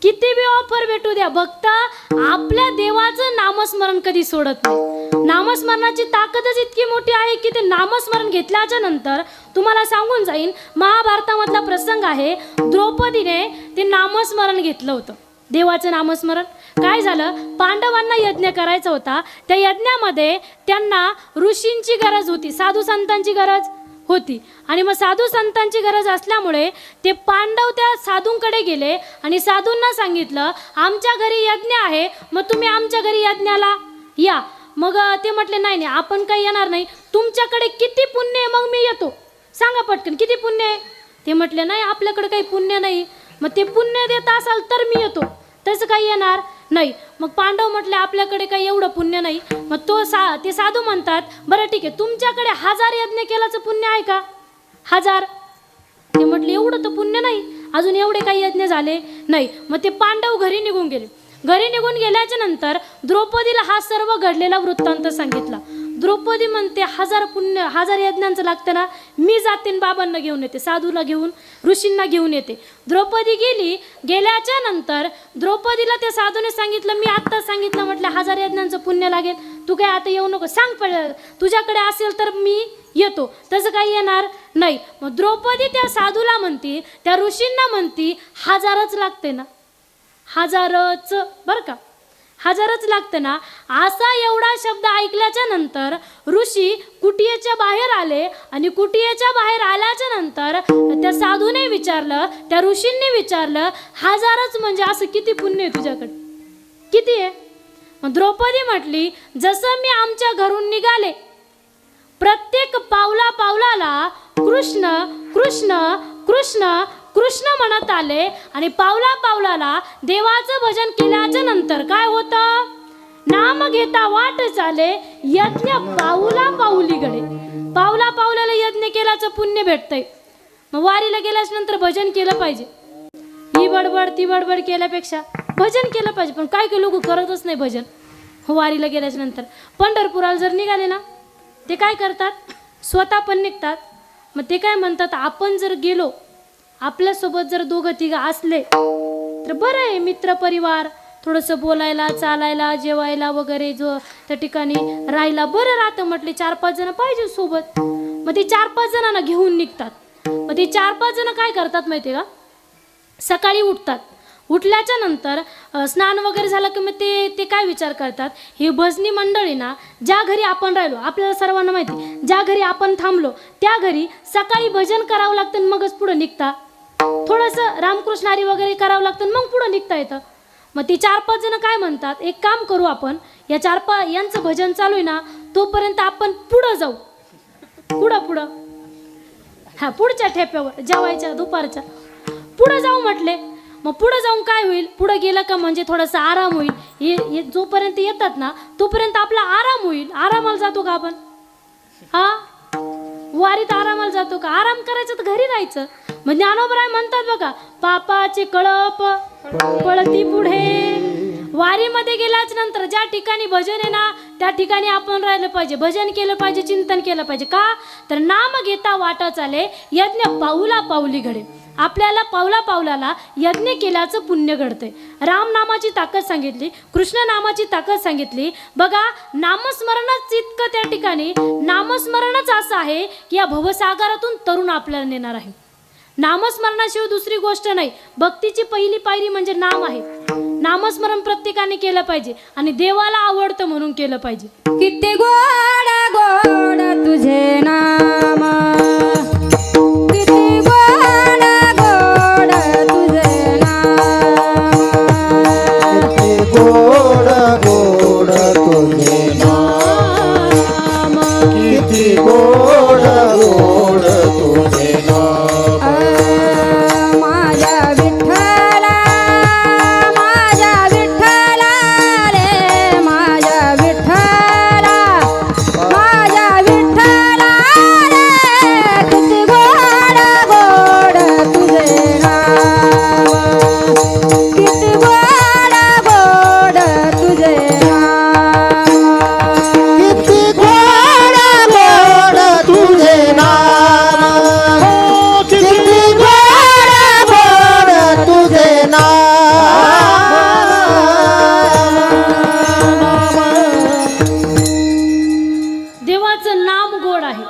किती बी ऑफर भेटू द्या, भक्त आपल्या देवाचं नामस्मरण कधी सोडत नाही. नामस्मरणाची ताकदच इतकी मोठी आहे की ते नामस्मरण घेतल्याच्या नंतर तुम्हाला सांगून जाईन, महाभारतामधला प्रसंग आहे, द्रौपदीने ते नामस्मरण घेतलं होतं, देवाचं नामस्मरण. काय झालं, पांडवांना यज्ञ करायचा होता, त्या यज्ञामध्ये त्यांना ऋषींची गरज होती, साधू संतांची गरज होती. आणि मग साधू संतांची गरज असल्यामुळे ते पांडव त्या साधूंकडे गेले आणि साधूंना सांगितलं, आमच्या घरी यज्ञ आहे, मग तुम्ही आमच्या घरी यज्ञाला या. मग ते म्हटले नाही नाही, आपण काही येणार नाही, तुमच्याकडे किती पुण्य आहे मग मी येतो, सांगा पटकन किती पुण्य आहे. ते म्हटले नाही आपल्याकडे काही पुण्य नाही. मग ते पुण्य देत असाल तर मी येतो, तसं काही येणार नाही. मग पांडव म्हटले आपल्याकडे काही एवढं पुण्य नाही. मग ते साधू म्हणतात, बरं ठीक आहे, तुमच्याकडे 1000 यज्ञ केल्याचं पुण्य आहे का, 1000. ते म्हटले एवढं तर पुण्य नाही, अजून एवढे काही यज्ञ झाले नाही. मग ते पांडव घरी निघून गेले. घरी निघून गेल्याच्या नंतर द्रौपदीला हा सर्व घडलेला वृत्तांत सांगितला. द्रौपदी म्हणते 1000 यज्ञांचं लागतं ना, मी जाते बाबांना घेऊन येते, साधूला घेऊन, ऋषींना घेऊन येते. द्रौपदी गेल्याच्या नंतर द्रौपदीला त्या साधूने सांगितलं, मी आत्ताच सांगितलं, म्हटलं 1000 यज्ञांचं पुण्य लागेल, तू काय आता येऊ नको, सांग तुझ्याकडे असेल तर मी येतो, तसं काही येणार नाही. मग द्रौपदी त्या साधूला म्हणती, त्या ऋषींना म्हणती 1000च लागते ना, 1000च बरं का, 1000च लागतं ना. असा एवढा शब्द ऐकल्याच्या नंतर ऋषी कुटियेच्या बाहेर आले आणि कुटियेच्या बाहेर आल्याच्या नंतर त्या साधूने विचारलं, त्या ऋषींनी विचारलं, 1000च म्हणजे असं किती पुण्य आहे तुझ्याकडे, किती आहे. मग द्रौपदी म्हटली, जसं मी आमच्या घरून निघाले, प्रत्येक पावला पावलाला कृष्ण कृष्ण कृष्ण कृष्ण म्हणत आले आणि पावला पावलाला देवाचं भजन केल्याच्या नंतर काय होतं? नाम घेता वाट चाले यज्ञ पाऊला पाऊली गडे. पावला पावलाला यज्ञ केल्याचं पुण्य भेटतंय. मग वारीला गेल्याच नंतर भजन केलं पाहिजे. ही बडबड ती बडबड केल्यापेक्षा भजन केलं पाहिजे. पण काय लोक करतच नाही भजन. वारीला गेल्याच्या नंतर पंढरपुराला जर निघाले ना, ते काय करतात? स्वतः पण निघतात. मग ते काय म्हणतात, आपण जर गेलो, आपल्यासोबत जर दोघं तिघं असले तर बरं आहे. मित्र परिवार थोडंसं बोलायला चालायला जेवायला वगैरे जो त्या ठिकाणी राहायला बरं राहतं. म्हटले 4-5 जण पाहिजे सोबत. मग ते 4-5 जणांना घेऊन निघतात. मग ते 4-5 जण काय करतात माहिती आहे का? सकाळी उठतात. उठल्याच्या नंतर स्नान वगैरे झालं की मग ते काय विचार करतात, ही भजनी मंडळी ना, ज्या घरी आपण राहिलो, आपल्याला सर्वांना माहिती, ज्या घरी आपण थांबलो त्या घरी सकाळी भजन करावं लागतं आणि मगच पुढं निघता. थोडंसं रामकृष्ण हरी वगैरे करावं लागतं मग पुढं निघता येतं. मग ती 4-5 जण काय म्हणतात, एक काम करू आपण, या 4-5 यांचं भजन चालू आहे ना, तोपर्यंत आपण पुढं जाऊ. पुढं हा पुढच्या ठेप्यावर जेवायच्या दुपारच्या पुढं जाऊ म्हटले. मग पुढं जाऊन काय होईल, पुढं गेलं का म्हणजे थोडासा आराम होईल. हे जोपर्यंत येतात ना तोपर्यंत आपला आराम होईल. आरामाला जातो का आपण? हा, वारीत आरामाला जातो का? आराम करायचं तर घरी राहायचं. मग ज्ञानोबराय म्हणतात बघा, पापाची कळप पळती पुढे. वारीमध्ये गेल्याच नंतर ज्या ठिकाणी भजन आहे ना त्या ठिकाणी आपण राहिलं पाहिजे, भजन केलं पाहिजे, चिंतन केलं पाहिजे. का तर नाम घेता वाटा चाले यज्ञ पाऊला पाऊली घडे. आपल्याला पावला पावलाला यज्ञ केल्याचं पुण्य घडतंय. राम नामाची ताकद सांगितली, कृष्ण नामाची ताकद सांगितली. बघा, नामस्मरणच इतकं त्या ठिकाणी, नामस्मरणच असं आहे की या भवसागरातून तरुण आपल्याला नेणार आहे. नामस्मरणाशिवाय दुसरी गोष्ट नाही. भक्तीची पहिली पायरी म्हणजे नाम आहे. नामस्मरण प्रत्येकाने केलं पाहिजे आणि देवाला आवडतं म्हणून केलं पाहिजे. किती गोड गोड तुझे नाम, किती गोड गोड तुझे नाम, किती गोड गोड तुझे नाम, किती गोड गोड तुझे नाम. माझ्या विठ्ठला, माझ्या विठ्ठला रे, माझ्या विठ्ठला, माझ्या विठ्ठला रे, किती गोड गोड तुझे नाम, किती गोड गोड तुझे नाम, किती गोड गोड तुझे नाम, किती गोड गोड तुझे नाम. देवाचं नाम गोड आहे.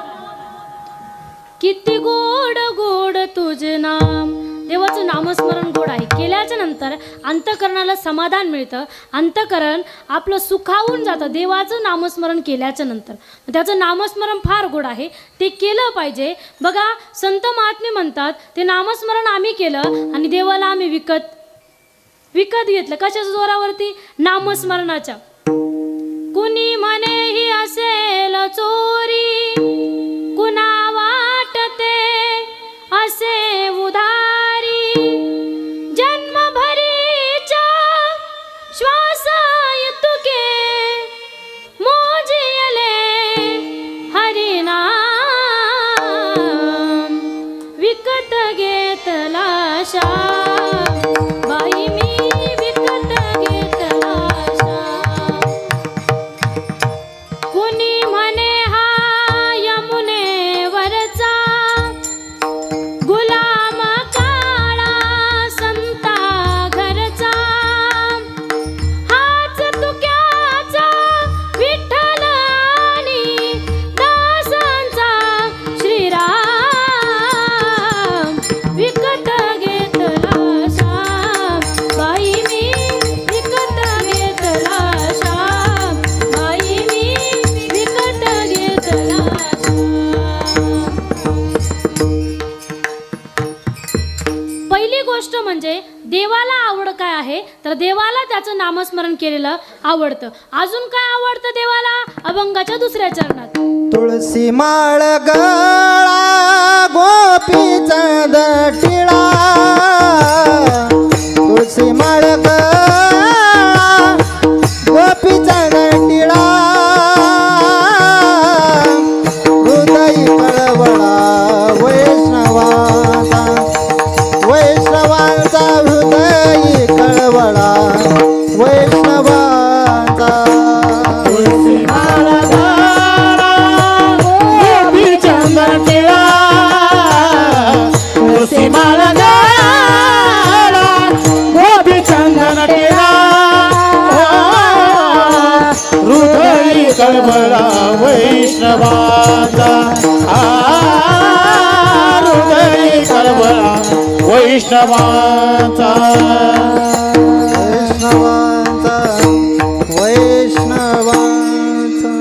किती गोड गोड तुझे नाम. देवाचं नामस्मरण गोड आहे. केल्याच्या नंतर अंतःकरणाला समाधान मिळतं. अंतःकरण आपलं सुखावून जातं देवाचं नामस्मरण केल्याच्या नंतर. त्याचं नामस्मरण फार गोड आहे, ते केलं पाहिजे. बघा, संत महात्मे म्हणतात ते नामस्मरण आम्ही केलं आणि देवाला आम्ही विकत घेतलं. कशाच्या जोरावरती? नामस्मरणाच्या. कुणी म्हणे ही असेल चोरी, कुणा वाटते असे उधारी, जन्मभरीच्या श्वासाय तुके मोजियले हरिनाम, विकत घेतला श्याम, बाई मी विकत घेतला श्याम. कुणी म्हणे हा यमुनेवरचा गुलाम काळा संता घरचा, हाच तुक्याचा विठ्ठल आणि दासांचा श्रीराम, विकत घेतला श्याम, बाई मी विकत घेतला श्याम, बाई मी विकत घेतला श्याम. पहिली गोष्ट म्हणजे देवाला आवड काय आहे तर देवाला त्याचं नामस्मरण केलेलं आवडतं. अजून काय आवडतं देवाला? अभंगाच्या दुसऱ्या चरणात तुळसी माळ गळा गो गोपीचंद टिळा तुळशी माळ गळा गोपीचंद टिळा हृदय कळवळा वैष्णवाचा वैष्णवांचा हृदय कळवळा वैष्णवांचा तुळशी माळ गळा गोपीचंद टिळा तुळशी माळ गळा गोपीचंद टिळा हृदय कळवळा वैष्णवाचा हृदय कळवळा वैष्णवाचा वैष्णवांचा वैष्णवांचा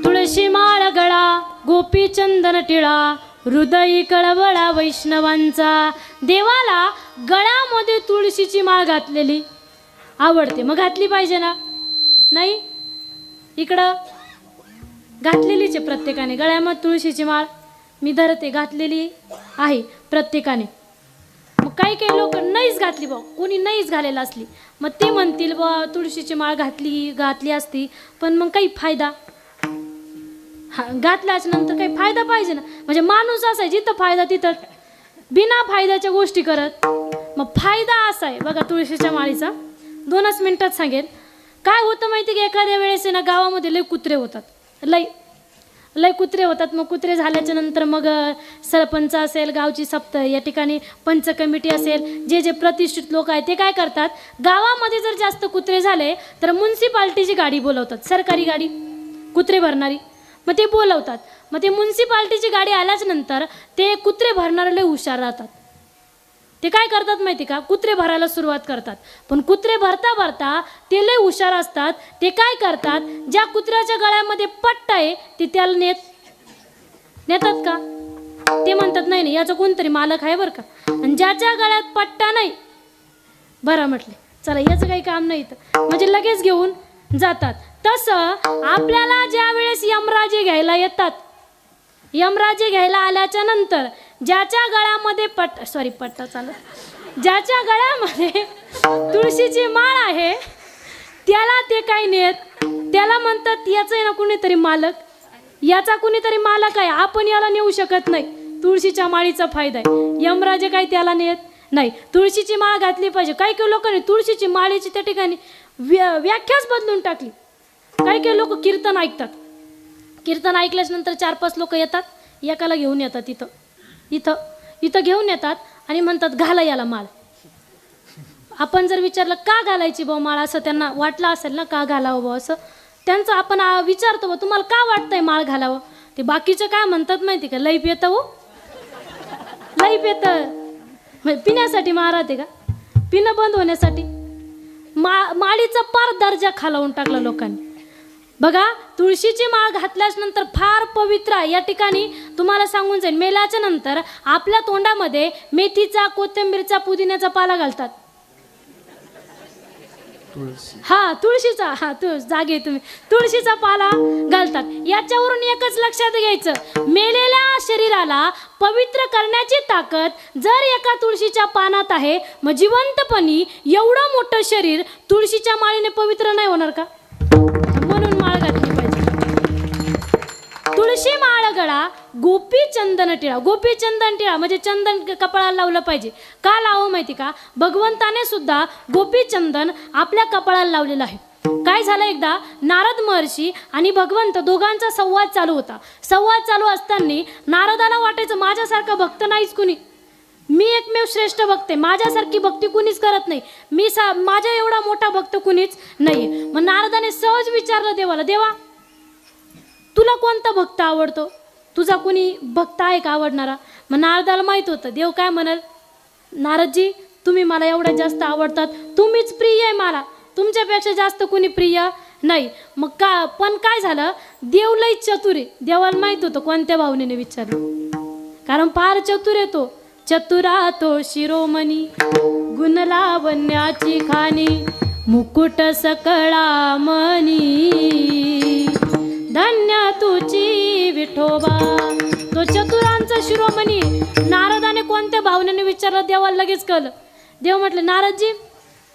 तुळशी माळ गळा गोपी चंदन टिळा हृदयी कळवळा वैष्णवांचा. देवाला गळ्यामध्ये तुळशीची माळ घातलेली आवडते, मग घातली पाहिजे ना? नाही, इकडं घातलेलीच आहे प्रत्येकाने. गळ्यामध्ये तुळशीची माळ मी धरते, घातलेली आहे प्रत्येकाने. मग काही काही लोक नाहीच घातली बा, कोणी नाहीच घालेला असली, मग ते म्हणतील बा तुळशीची माळ घातली असती पण मग काही फायदा. हा, घातल्याच नंतर काही फायदा पाहिजे ना. म्हणजे माणूस असा आहे जिथं फायदा तिथं बिना फायद्याच्या गोष्टी करत. मग फायदा असा आहे बघा तुळशीच्या माळीचा, 2च मिनिटात सांगेन. काय होतं माहिती की एखाद्या वेळेस आहे ना गावामध्ये लय कुत्रे होतात, लय कुत्रे होतात. मग कुत्रे झाल्याच्या नंतर मग सरपंच असेल, गावची सप्त या ठिकाणी पंच कमिटी असेल, जे प्रतिष्ठित लोक आहेत ते काय करतात, गावामध्ये जर जास्त कुत्रे झाले तर म्युन्सिपाल्टीची गाडी बोलवतात, सरकारी गाडी कुत्रे भरणारी. मग ते बोलवतात. मग ते म्युन्सिपाल्टीची गाडी आल्याच नंतर ते कुत्रे भरणारे लय हुशार राहतात. ते काय करतात माहिती का, कुत्रे भरायला सुरुवात करतात. पण कुत्रे भरता भरता ते लय हुशार असतात. ते काय करतात, ज्या कुत्र्याच्या गळ्यामध्ये पट्टा आहे ते त्याला नेतात का, ते म्हणतात नाही नाही याचा कोणतरी मालक आहे बरं का. आणि ज्याच्या गळ्यात पट्टा नाही बरं म्हटले चला याचं काही काम नाही तर म्हणजे लगेच घेऊन जातात. तसं आपल्याला ज्या वेळेस यमराजे घ्यायला येतात, यमराजे घ्यायला आल्याच्या नंतर ज्याच्या गळ्यामध्ये पट्टा चालत ज्याच्या गळ्यामध्ये तुळशीची माळ आहे त्याला ते काय नेत, त्याला म्हणतात याचं आहे ना कुणीतरी मालक, याचा कुणीतरी मालक आहे, आपण याला नेऊ शकत नाही. तुळशीच्या माळीचा फायदा आहे. यमराजे काय त्याला नेत नाही. तुळशीची माळ घातली पाहिजे. काही काही लोकांनी तुळशीची माळीची त्या ठिकाणी व्याख्याच बदलून टाकली. काही काही लोक कीर्तन ऐकतात, कीर्तन ऐकल्याच नंतर 4-5 लोक येतात, एकाला घेऊन येतात इथं घेऊन येतात आणि म्हणतात घाला याला माळ. आपण जर विचारलं का घालायची भाऊ माळ, असं त्यांना वाटलं असेल ना का घालावं भाऊ, असं त्यांचं आपण विचारतो बा तुम्हाला का वाटतंय माळ घालावं. ते बाकीचं काय म्हणतात माहिती का, लईप येतं हो, लईप येतं. पिण्यासाठी माळ राहते का, पिणं बंद होण्यासाठी. माळीचा पार दर्जा खालावून टाकला लोकांनी. बघा तुळशीची माळ घातल्याच नंतर फार पवित्र आहे. या ठिकाणी तुम्हाला सांगून जाईल, मेल्याच्या नंतर आपल्या तोंडामध्ये मेथीचा, कोथिंबीरचा, पुदिन्याचा पाला घालतात. हा तुळशीचा, जागे तुम्ही तुळशीचा पाला घालतात. याच्यावरून एकच लक्षात घ्यायचं, मेलेल्या शरीराला पवित्र करण्याची ताकद जर एका तुळशीच्या पानात आहे, मग जिवंतपणी एवढं मोठं शरीर तुळशीच्या माळीने पवित्र नाही होणार का. म्हणून माळ घातली पाहिजे. तुळशी माळ गळा गोपी चंदन टिळा. गोपी चंदन टिळा म्हणजे चंदन कपाळाला लावलं पाहिजे. का लावं माहिती का, भगवंताने सुद्धा गोपी चंदन आपल्या कपाळाला लावलेलं आहे. काय झालं, एकदा नारद महर्षी आणि भगवंत दोघांचा संवाद चालू होता. संवाद चालू असताना नारदाला वाटायचं माझ्यासारखा भक्त नाहीच कुणी, मी एकमेव श्रेष्ठ भक्त आहे, माझ्यासारखी भक्ती कुणीच करत नाही, माझ्या एवढा मोठा भक्त कुणीच नाही. मग नारदाने सहज विचारलं देवाला, देवा तुला कोणता भक्त आवडतो, तुझा कुणी भक्त आहे का आवडणारा. मग नारदाला माहित होतं देव काय म्हणाल, नारदजी तुम्ही मला एवढ्यात जास्त आवडतात, तुम्हीच प्रिय आहे मला, तुमच्यापेक्षा जास्त कुणी प्रिय नाही. मग पण काय झालं, देव लई चतुर आहे. देवाला माहित होतं कोणत्या भावनेने विचारलं, कारण फार चतुर आहे तो. चतुरा तो शिरोमणी गुण लावण्याची खाणी, मुकुट सकळा मनी, धन्य तुची विठोबा. तो चतुरांचा शिरोमणी आहे. नारदाने कोणत्या भावनेने विचारलं देवाला लगेच कळलं. देव म्हटले नारदजी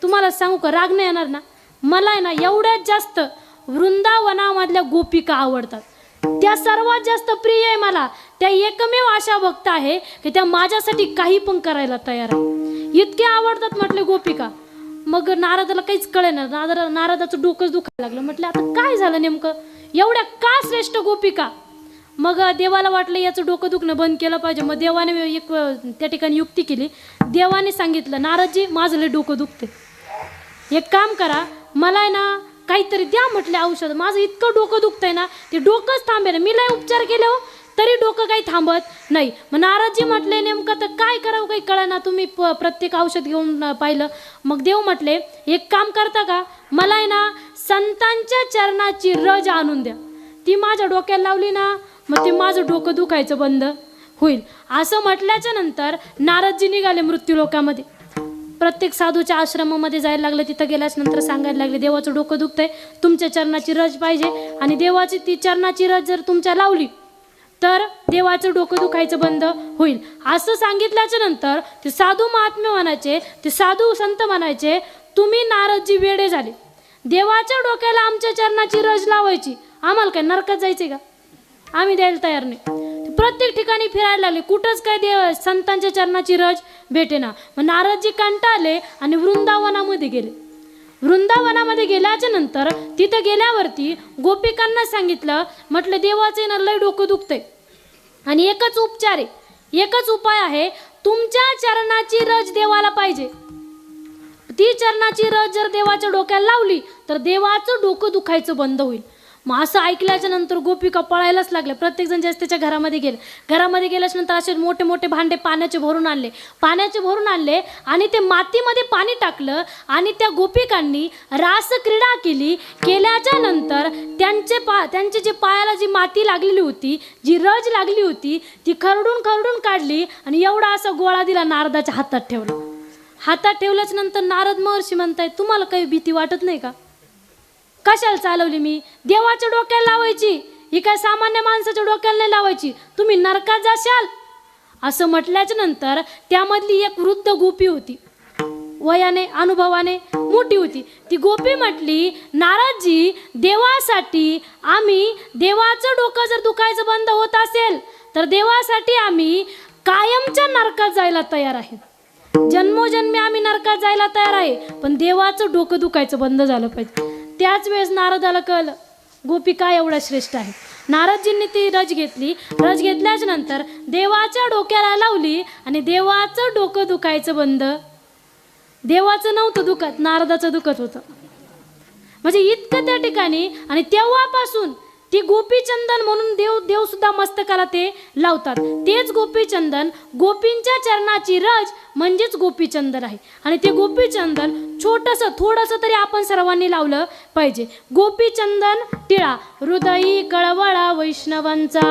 तुम्हाला सांगू का राग नाही येणार ना, मला आहे ना एवढ्यात जास्त वृंदावनामधल्या गोपिका आवडतात. त्या सर्वात जास्त प्रिय आहे मला. त्या एकमेव अशा भक्त आहे की त्या माझ्यासाठी काही पण करायला तयार आहे. इतके आवडतात म्हटले गोपिका. मग नारदाला काहीच कळेना. नारदाचं डोकंच दुखायला लागलं. म्हटलं आता काय झालं नेमकं, एवढ्या का श्रेष्ठ गोपिका. मग देवाला वाटलं याचं डोकं दुखणं बंद केलं पाहिजे. मग देवाने एक त्या ठिकाणी युक्ती केली. देवाने सांगितलं नारदजी माझं लय डोकं दुखते, एक काम करा मला आहे ना काहीतरी द्या म्हटले औषध. माझं इतकं डोकं दुखतंय ना ते डोकंच थांबेना. मी लय उपचार केले हो तरी डोकं काही थांबत नाही. मग नारदजी म्हटले नेमकं तर काय करावं काही कळेना. तुम्ही प्रत्येक औषध घेऊन पाहिलं. मग देव म्हटले एक काम करता का, मला आहे ना संतांच्या चरणाची रज आणून द्या. ती माझ्या डोक्याला लावली ना मग ते माझं डोकं दुखायचं बंद होईल. असं म्हटल्याच्या नंतर नारदजी निघाले मृत्यूलोकामध्ये. प्रत्येक साधूच्या आश्रमामध्ये जायला लागले. तिथं गेल्याच नंतर सांगायला लागले देवाचं डोकं दुखतंय, तुमच्या चरणाची रज पाहिजे. आणि देवाची ती चरणाची रज जर तुमच्या लावली तर देवाचं डोकं दुखायचं बंद होईल. असं सांगितल्याच्या नंतर ते साधू महात्मे म्हणायचे, ते साधू संत म्हणायचे तुम्ही नारदजी वेडे झाले. देवाच्या डोक्याला आमच्या चरणाची रज लावायची, आम्हाला काय नरकात जायचे का, आम्ही द्यायला तयार नाही. प्रत्येक ठिकाणी फिरायला लागले, कुठंच काय देव संतांच्या चरणाची रज भेटेना. मग नारदजी कंटाळले आणि वृंदावनामध्ये गेले. वृंदावनामध्ये गेल्याच्या नंतर तिथं गेल्यावरती गोपिकांना सांगितलं म्हटलं देवाचे ना लय डोकं दुखतंय आणि एकच उपचार आहे, एकच उपाय आहे, तुमच्या चरणाची रज देवाला पाहिजे. ती चरणाची रज जर देवाच्या डोक्याला लावली तर देवाचं डोकं दुखायचं बंद होईल. मग असं ऐकल्याच्या नंतर गोपिका पळायलाच लागल्या. प्रत्येकजण ज्यास त्याच्या घरामध्ये गेले. घरामध्ये गेल्याच्या नंतर असे मोठे मोठे भांडे पाण्याचे भरून आणले आणि ते मातीमध्ये पाणी टाकलं आणि त्या गोपिकांनी रास क्रीडा केल्याच्या नंतर त्यांचे जे पायाला जी माती लागलेली होती, जी रज लागली होती ती खरडून काढली आणि एवढा असा गोळा दिला नारदाच्या हातात ठेवला. हातात ठेवल्याच्या नंतर नारद महर्षी म्हणताय तुम्हाला काही भीती वाटत नाही का, कशाला चालवली मी, देवाच्या डोक्याला लावायची, ही काय सामान्य माणसाच्या डोक्याला नाही लावायची, तुम्ही नरकात जाशाल. असं म्हटल्याच्या नंतर त्यामधली एक वृद्ध गोपी होती, वयाने अनुभवाने मोठी होती. ती गोपी म्हटली नारदजी देवासाठी आम्ही, देवाचं डोकं जर दुखायचं बंद होत असेल तर देवासाठी आम्ही कायमच्या नरकात जायला तयार आहे. जन्मोजन्मी आम्ही नरकात जायला तयार आहे, पण देवाचं डोकं दुखायचं बंद झालं पाहिजे. त्याच वेळेस नारदाला कळलं गोपी काय एवढा श्रेष्ठ आहे. नारदजींनी ती रज घेतली. रज घेतल्याच नंतर देवाच्या डोक्याला लावली आणि देवाचं डोकं दुखायचं बंद. देवाचं नव्हतं दुखत, नारदाचं दुखत होतं. म्हणजे इतकं त्या ठिकाणी. आणि तेव्हापासून ती गोपीचंदन म्हणून देव सुद्धा मस्तकाला ते लावतात. तेच गोपीचंदन, गोपींच्या चरणाची रज म्हणजेच गोपीचंदन आहे. आणि ते गोपीचंदन छोटंसं थोडंसं तरी आपण सर्वांनी लावलं पाहिजे. गोपीचंदन टिळा हृदयी कळवळा वैष्णवांचा.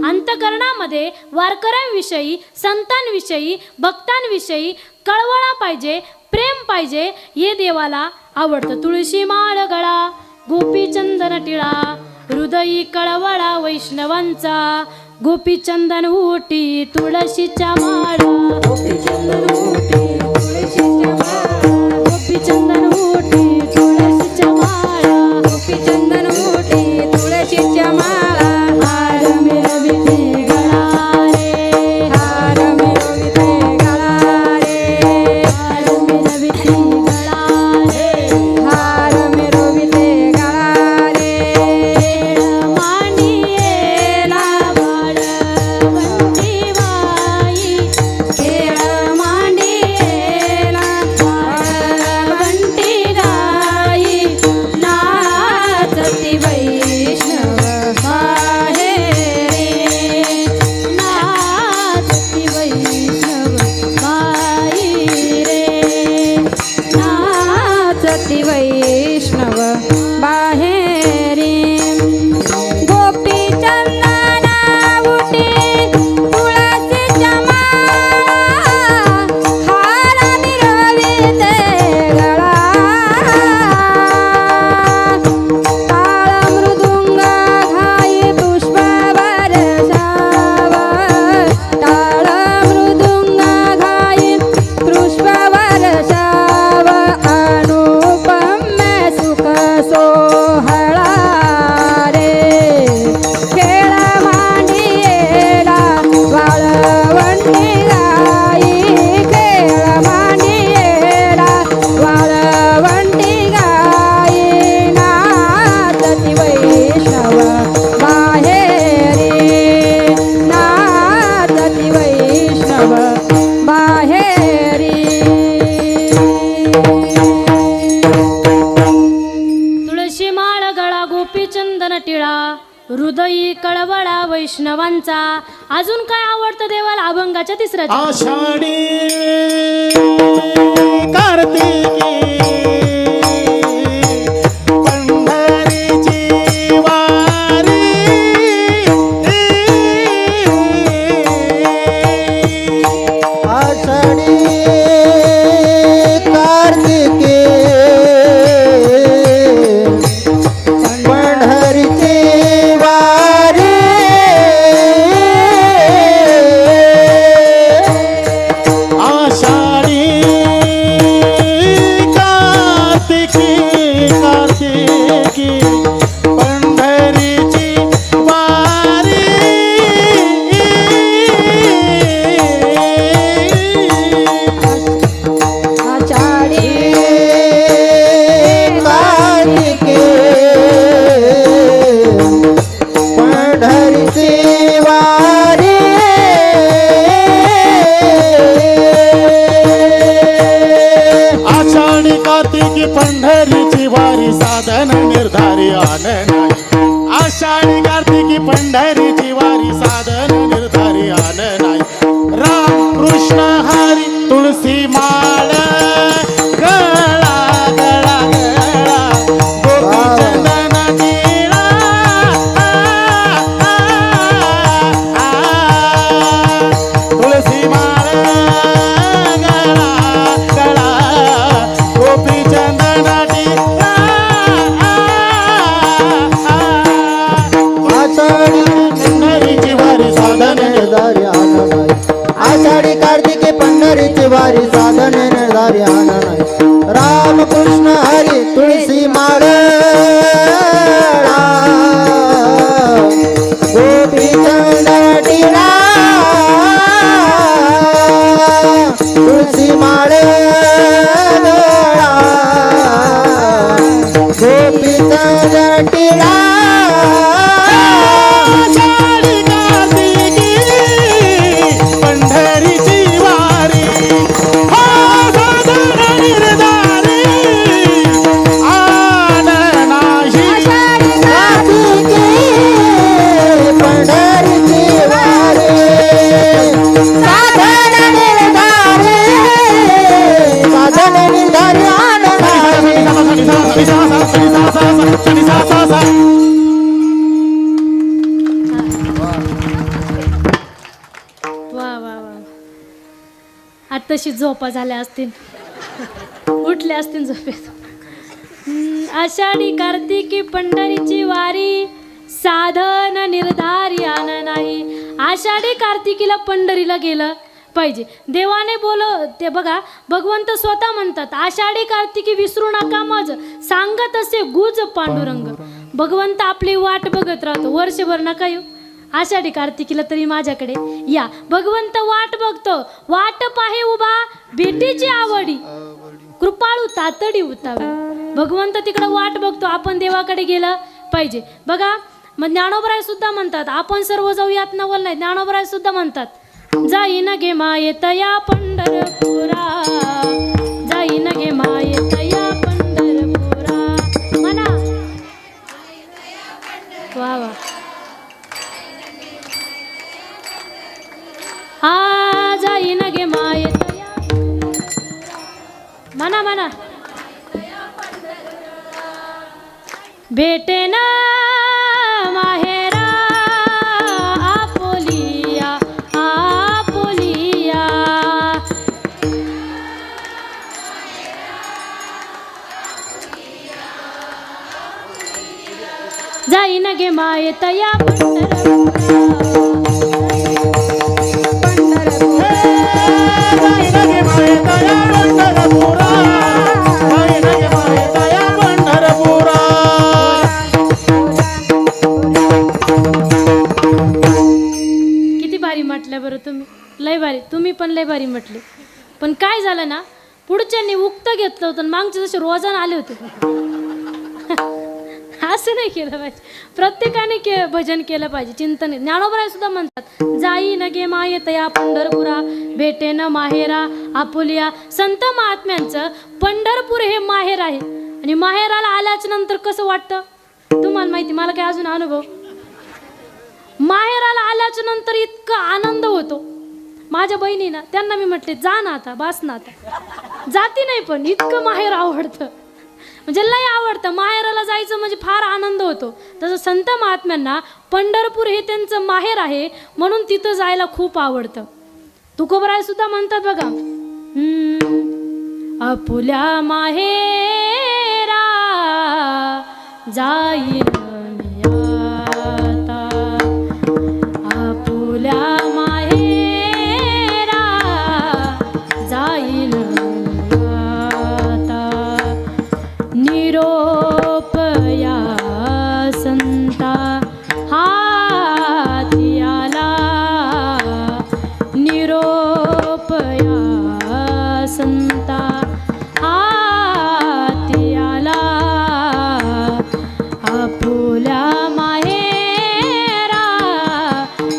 अंतकरणामध्ये वारकऱ्यांविषयी, संतांविषयी, भक्तांविषयी कळवळा पाहिजे, प्रेम पाहिजे. हे देवाला आवडतं. तुळशी माळ गळा गोपीचंदन टिळा हृदयी कळवळा वैष्णवांचा. गोपीचंदन ओटी तुळशीच्या माळा, गोपीचंदन ओटी तुळशीच्या माळा, गोपीचंदन ओटी तुळशीच्या माळा, गोपीचंदन ओटी तुळशीच्या माळा. हार मिरविते गळा रे, हार मिरविते गळा रे, हार मिरविते गळा रे, हार मिरविते गळा रे. मांडियेला वाळवंटी बाई, खेळ मांडियेला वाळवंटी गाई. नाचती वैष्णव बाहेरे, नाचती वैष्णव बाई रे, नाचती वैष्णव बाहेरे. गोपीचंदना उटी तुळशीच्या माळा, हार मिरविते गळा. टाळ मृदुंग घाई पुष्प बरसाव, टाळ वैष्णवांचा. अजून काय आवडतं देवाला? अभंगाच्या तिसऱ्या आषाढी कार्तिकी पंढरीची वारी आषाढी कार्तिके पंढरीची वारी आषाढी कार्तिकी कार्तिकी पंढरीची वारी आषाढी कार्तिके पंढरीची वारी आषाढी कार्तिकी पंढरीची वारी साधन निर्धारी आन नाही. आषाढी कार्तिकी पंढरीची वारी साधन निर्धारी आन नाही. राम कृष्ण हरी तुळसी माळ गळा गळा गळा गोपी चंदन टिळा तुळसी माळ गळा गळा गोपी चंदन टिळा आषाढी पंढरीची वारी साधन निर्धारी आनंद आषाढी कार्तिके पंढरीची वारी साधन निर्धारी आनंद राम कृष्ण हरी तुळसी माळा गोपी चंदटिळा तुळसी माळा गोपी चंदटिळा आषाढी कार्तिकी पंढरीची वारी हो साधन निर्धारी आन नाही. कार्तिके पंढरीची वारी साधन निर्धारी वा वा वा. आत्ताशी झोपा झाल्या असतील, उठल्या असतील झोपेत. आषाढी कार्तिकी पंढरीची वारी साधन निर्धारी आन नाही. आषाढी कार्तिकीला पंढरीला गेलं पाहिजे. देवाने ते बघा, भगवंत स्वतः म्हणतात आषाढी कार्तिकी विसरू नका मज सांगत असे गुज पांडुरंग. भगवंत आपली वाट बघत राहतो. वर्षभर नका येऊ, आषाढी कार्तिकीला तरी माझ्याकडे या. भगवंत वाट बघतो. वाट पाहे उभा भेटीची आवडी कृपाळू तातडी उतावे. भगवंत तिकडे वाट बघतो. आपण देवाकडे गेलं पाहिजे. बघा, मग ज्ञानोबराय सुद्धा म्हणतात आपण सर्व जाऊयात नवल नाही. ज्ञानोबराय सुद्धा म्हणतात जाईन गे मायेत या पंढरपुरा, जाईन गे मायेत या पंढरपुरा. म्हणा वा वा. हा जाईन गे मायेत या म्हणा म्हणा. भेटे ना माहेरा आपोलिया आपोलिया. जाईन गे मायेत या किती भारी म्हटलं बरं तुम्ही. लय भारी, तुम्ही पण लय भारी म्हटले. पण काय झालं ना, पुढच्यांनी उक्त घेतलं होतं, मागचे जसे रोजान आले होते. असं नाही केलं पाहिजे. प्रत्येकाने भजन केलं पाहिजे, चिंतन. ज्ञानोबराय सुद्धा म्हणतात जाई न गे मायेत या पंढरपुरा, भेटे न माहेरा आपुलिया. संत महात्म्यांचं पंढरपूर हे माहेर आहे. आणि माहेराला आल्याच्या नंतर कसं वाटतं तुम्हाला माहिती, मला काय अजून अनुभव. माहेराला आल्याच्या नंतर इतका आनंद होतो. माझ्या बहिणीना त्यांना मी म्हटले जा ना आता, बास ना आता. जाती नाही पण इतकं माहेर आवडतं, म्हणजे लय आवडतं. माहेराला जायचं म्हणजे फार आनंद होतो. तसं संत महात्म्यांना पंढरपूर हे त्यांचं माहेर आहे म्हणून तिथं जायला खूप आवडतं. तुकोबराय सुद्धा म्हणतात बघा, आपुल्या माहेरा जाईन मी आता, आपुल्या माहेरा जाईन मी आता. निरोप या संता हाती आला, निरोप या संता हाती आला, आपुल्या माहेरा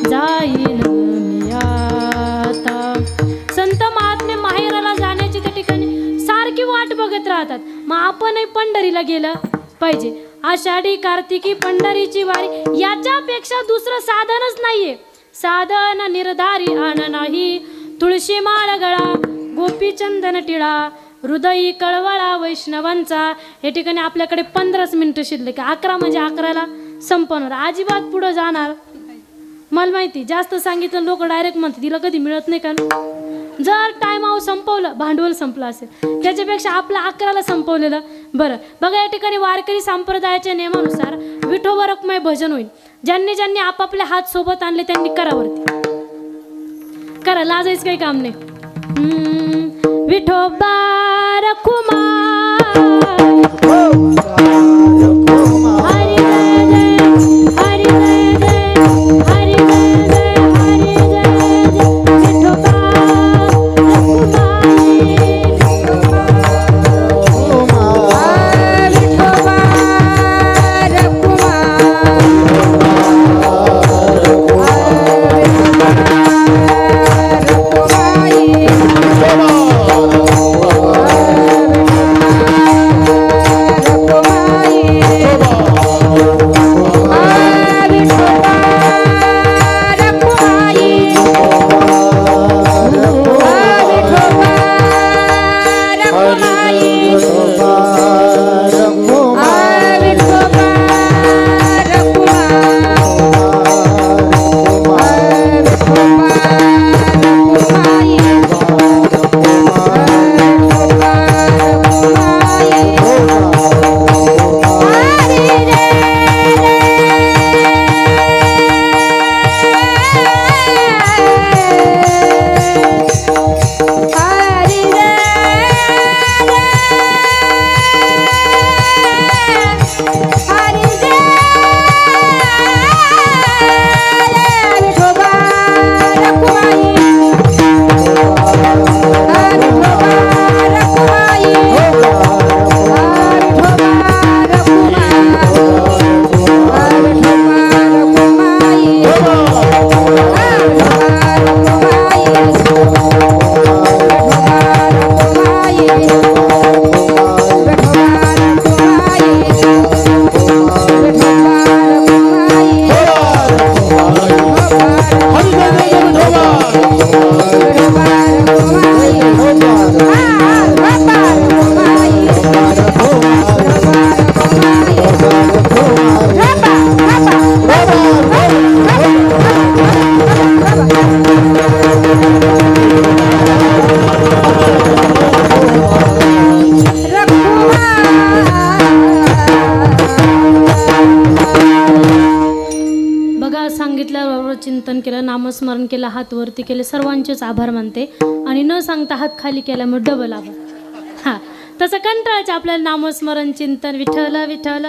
जाईन मी आता. संत महात्मे माहेराला जाण्याची त्या ठिकाणी सारखी वाट बघत राहतात. मग आपणही पंढरीला गेलं पाहिजे. आषाढी कार्तिकी पंढरीची वारी याच्यापेक्षा दुसरं साधनच नाहीये. साधन निर्धारी आण नाही, तुळशी माळ गळा, गोपीचंदन टिळा, हृदयी कळवळा वैष्णवांचा. या ठिकाणी आपल्याकडे 15 मिनिटं शिल्लक. 11 म्हणजे 11ला संपणार. अजिबात पुढं जाणार मला माहिती. जास्त सांगितलं लोक डायरेक्ट म्हणते तिला कधी मिळत नाही का. जर टाइम आव संपवलं भांडवल संपलं असेल, त्याच्यापेक्षा आपलं 11ला संपवलेलं बरं. बघा या ठिकाणी वारकरी संप्रदायाच्या नियमानुसार विठोबा रखुमाई भजन होईल. ज्यांनी ज्यांनी आपापले हात सोबत आणले त्यांनी करावरती करा, लाजायचं काही काम नाही. विठोबा रखुमाई हरी जय जय, हरी जय जय, हरी जय जय, हरी जय जय. विठोबा चिंतन केलं, नामस्मरण केलं, हात वरती केले, सर्वांचेच आभार मानते. आणि न सांगता हात खाली केल्यामुळे डबल आभार. हां, तसं कंटाळायचं आपल्याला नामस्मरण चिंतन. विठ्ठल विठ्ठल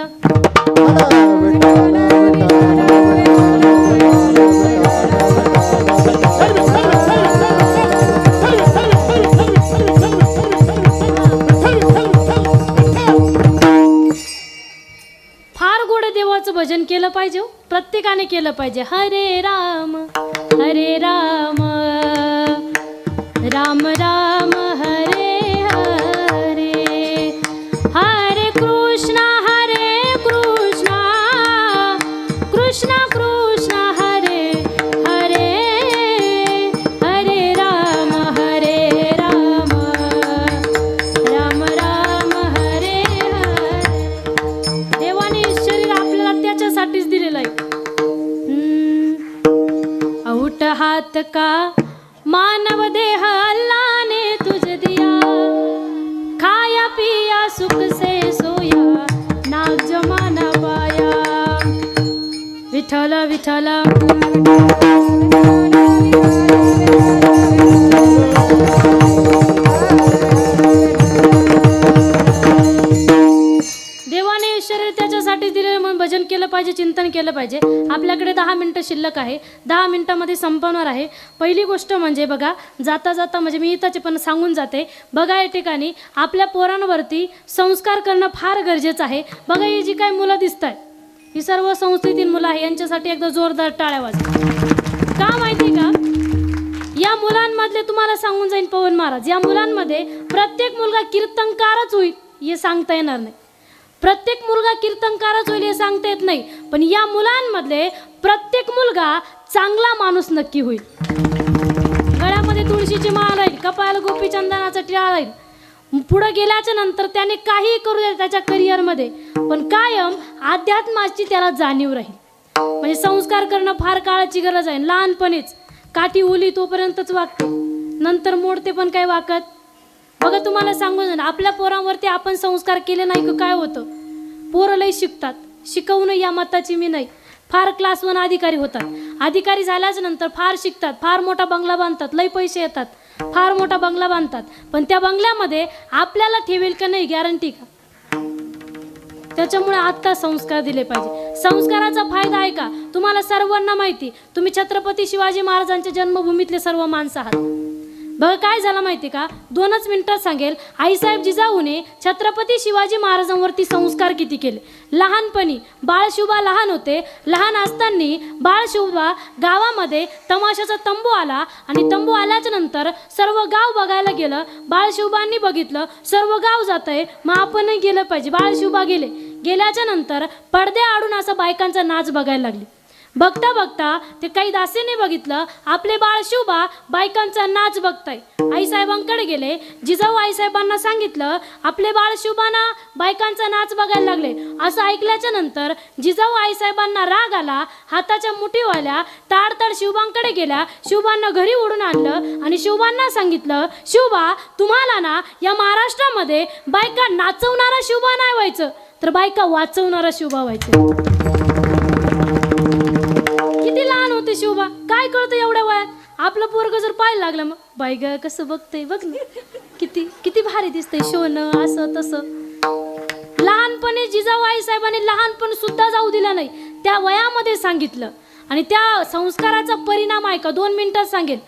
फार गोड देवाचं भजन केलं पाहिजे. प्रत्येकाने केलं पाहिजे. हरे राम राम राम हरे हरे, हरे कृष्ण कृष्ण कृष्ण कृष्ण हरे सुख से सोया नाग जमाना पाया विठ्ठल विठ्ठल देवाने शरीर त्याच्यासाठी दिलेलं म्हणून भजन केलं पाहिजे, चिंतन केलं पाहिजे. आपल्याकडे 10 मिनिटं शिल्लक आहे. 10 मिनिटामध्ये संपवणार आहे. पहिली गोष्ट म्हणजे बघा, जाता जाता म्हणजे मी इथंच पण सांगून जाते. बघा या ठिकाणी आपल्या पोरांवरती संस्कार करणं फार गरजेचं आहे. बघा ही जी काही मुलं दिसत आहेत, ही सर्व संस्थेतील मुलं आहे. यांच्यासाठी एकदा जोरदार टाळ्या वाजवा. का माहिती का, या मुलांमधले तुम्हाला सांगून जाईन पवन महाराज, या मुलांमध्ये प्रत्येक मुलगा कीर्तनकारच होईल हे सांगता येणार नाही. प्रत्येक मुलगा कीर्तनकारच होईल हे सांगता येत नाही. पण या मुलांमधले प्रत्येक मुलगा चांगला माणूस नक्की होईल. गळ्यामध्ये तुळशीची माळ राहील, कपाळाला गोपीचंदनाचा टिळा राहील. पुढे गेल्याच्या नंतर त्याने काही करू दे त्याच्या करिअरमध्ये, पण कायम अध्यात्माची त्याला जाणीव राहील. म्हणजे संस्कार करणं फार काळाची गरज आहे. लहानपणीच काठी ओली तोपर्यंतच वागते, नंतर मोडते पण काही वाकत. बघा तुम्हाला सांगून आपल्या पोरांवरती आपण संस्कार केले नाही की काय होतं, पोरं लई शिकतात. शिकवणं या मताची मी नाही. फार क्लास 1 अधिकारी होतात, अधिकारी झाल्याच्या नंतर फार शिकतात, फार मोठा बंगला बांधतात, लई पैसे येतात, फार मोठा बंगला बांधतात. पण त्या बंगल्यामध्ये आपल्याला ठेवेल का नाही गॅरंटी का? त्याच्यामुळे आता संस्कार दिले पाहिजे. संस्काराचा फायदा आहे का तुम्हाला सर्वांना माहिती. तुम्ही छत्रपती शिवाजी महाराजांच्या जन्मभूमीतले सर्व माणसं आहात. बघा काय झालं माहिती का, 2च मिनिटात सांगेल. आईसाहेब जिजाऊने छत्रपती शिवाजी महाराजांवरती संस्कार किती केले. लहानपणी बाळशिवबा लहान होते, लहान असताना बाळशिवबा गावामध्ये तमाशाचा तंबू आला आणि तंबू आल्याच्या नंतर सर्व गाव बघायला गेलं. बाळशिवबांनी बघितलं सर्व गाव जात आहे, मग आपणही गेलं पाहिजे. बाळशिवबा गेल्याच्या नंतर पडदे आडून असा बायकांचा नाच बघायला लागले. बघता बघता ते काही दासीने बघितलं, आपले बाळशिवबा बायकांचा नाच बघताय. आईसाहेबांकडे गेले. जिजाऊ आईसाहेबांना सांगितलं आपले बाळशिवबांना बायकांचा नाच बघायला लागले. असं ऐकल्याच्या नंतर जिजाऊ आईसाहेबांना राग आला. हाताच्या मुठीवाल्या ताडताड शिवबांकडे गेल्या. शिवबांना घरी ओढून आणलं आणि शिवबांना सांगितलं, शिवबा तुम्हाला ना या महाराष्ट्रामध्ये बायका नाचवणारा शिवबा नाही व्हायचं, तर बायका वाचवणारा शिवबा व्हायचं. किती लहान होते शिवबा, काय कळतं एवढ्या वयात. आपलं पोरग जर पाहायला लागलं, मग बाई ग कसं बघतंय बघ ना, किती किती भारी दिसतंय, शोनं असं तसं. लहानपणी जिजाऊ आईसाहेबांनी लहानपण सुद्धा जाऊ दिला नाही, त्या वयामध्ये सांगितलं. आणि त्या संस्काराचा परिणाम आहे का 2 मिनिटात सांगेल.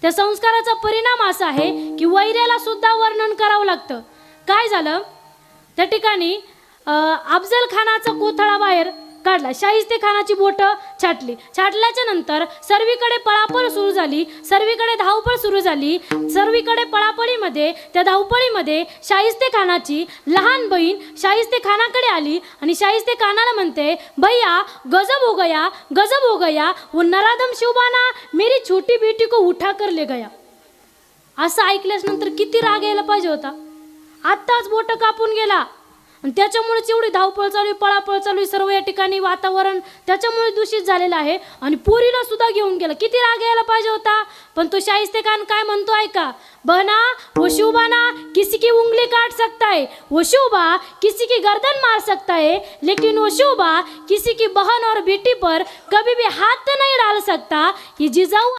त्या संस्काराचा परिणाम असा आहे की वैऱ्याला सुद्धा वर्णन करावं लागतं. काय झालं त्या ठिकाणी, अफजल खानाचा कोथळा बाहेर काढला, शाहिस्ते खानाची बोटं छाटल्याच्या नंतर सर्वीकडे पळापळ सुरू झाली, सर्वीकडे धावपळ सुरू झाली. सर्वीकडे पळापळीमध्ये त्या धावपळीमध्ये शाहिस्ते खानाची लहान बहीण शाहिस्ते खानाकडे आली आणि शाहिस्ते खानाला म्हणते, भैया गजब हो गया वो नराधम शिवबाना मेरी छोटी बेटी को उठा कर ले गया. असं ऐकल्यास नंतर किती राग यायला पाहिजे होता. आत्ताच बोटं कापून गेला आणि त्याच्यामुळेच एवढी धावपळ चालू आहे, पळापळ चालू आहे. सर्व या ठिकाणी वातावरण त्याच्यामुळे दूषित झालेलं आहे आणि पोरीला सुद्धा घेऊन गेला. किती राग यायला पाहिजे होता. पण तो शाहिस्ते खान काय म्हणतो ऐका, बहना वो शिवबाना किसी की उंगली काट सकता है, वो शिवबा किसी की गर्दन मार सकता है, लेकिन वो शिवबा किसी की बहन और बेटी पर कभी भी हाथ नहीं डाल सकता. ये जिजाऊ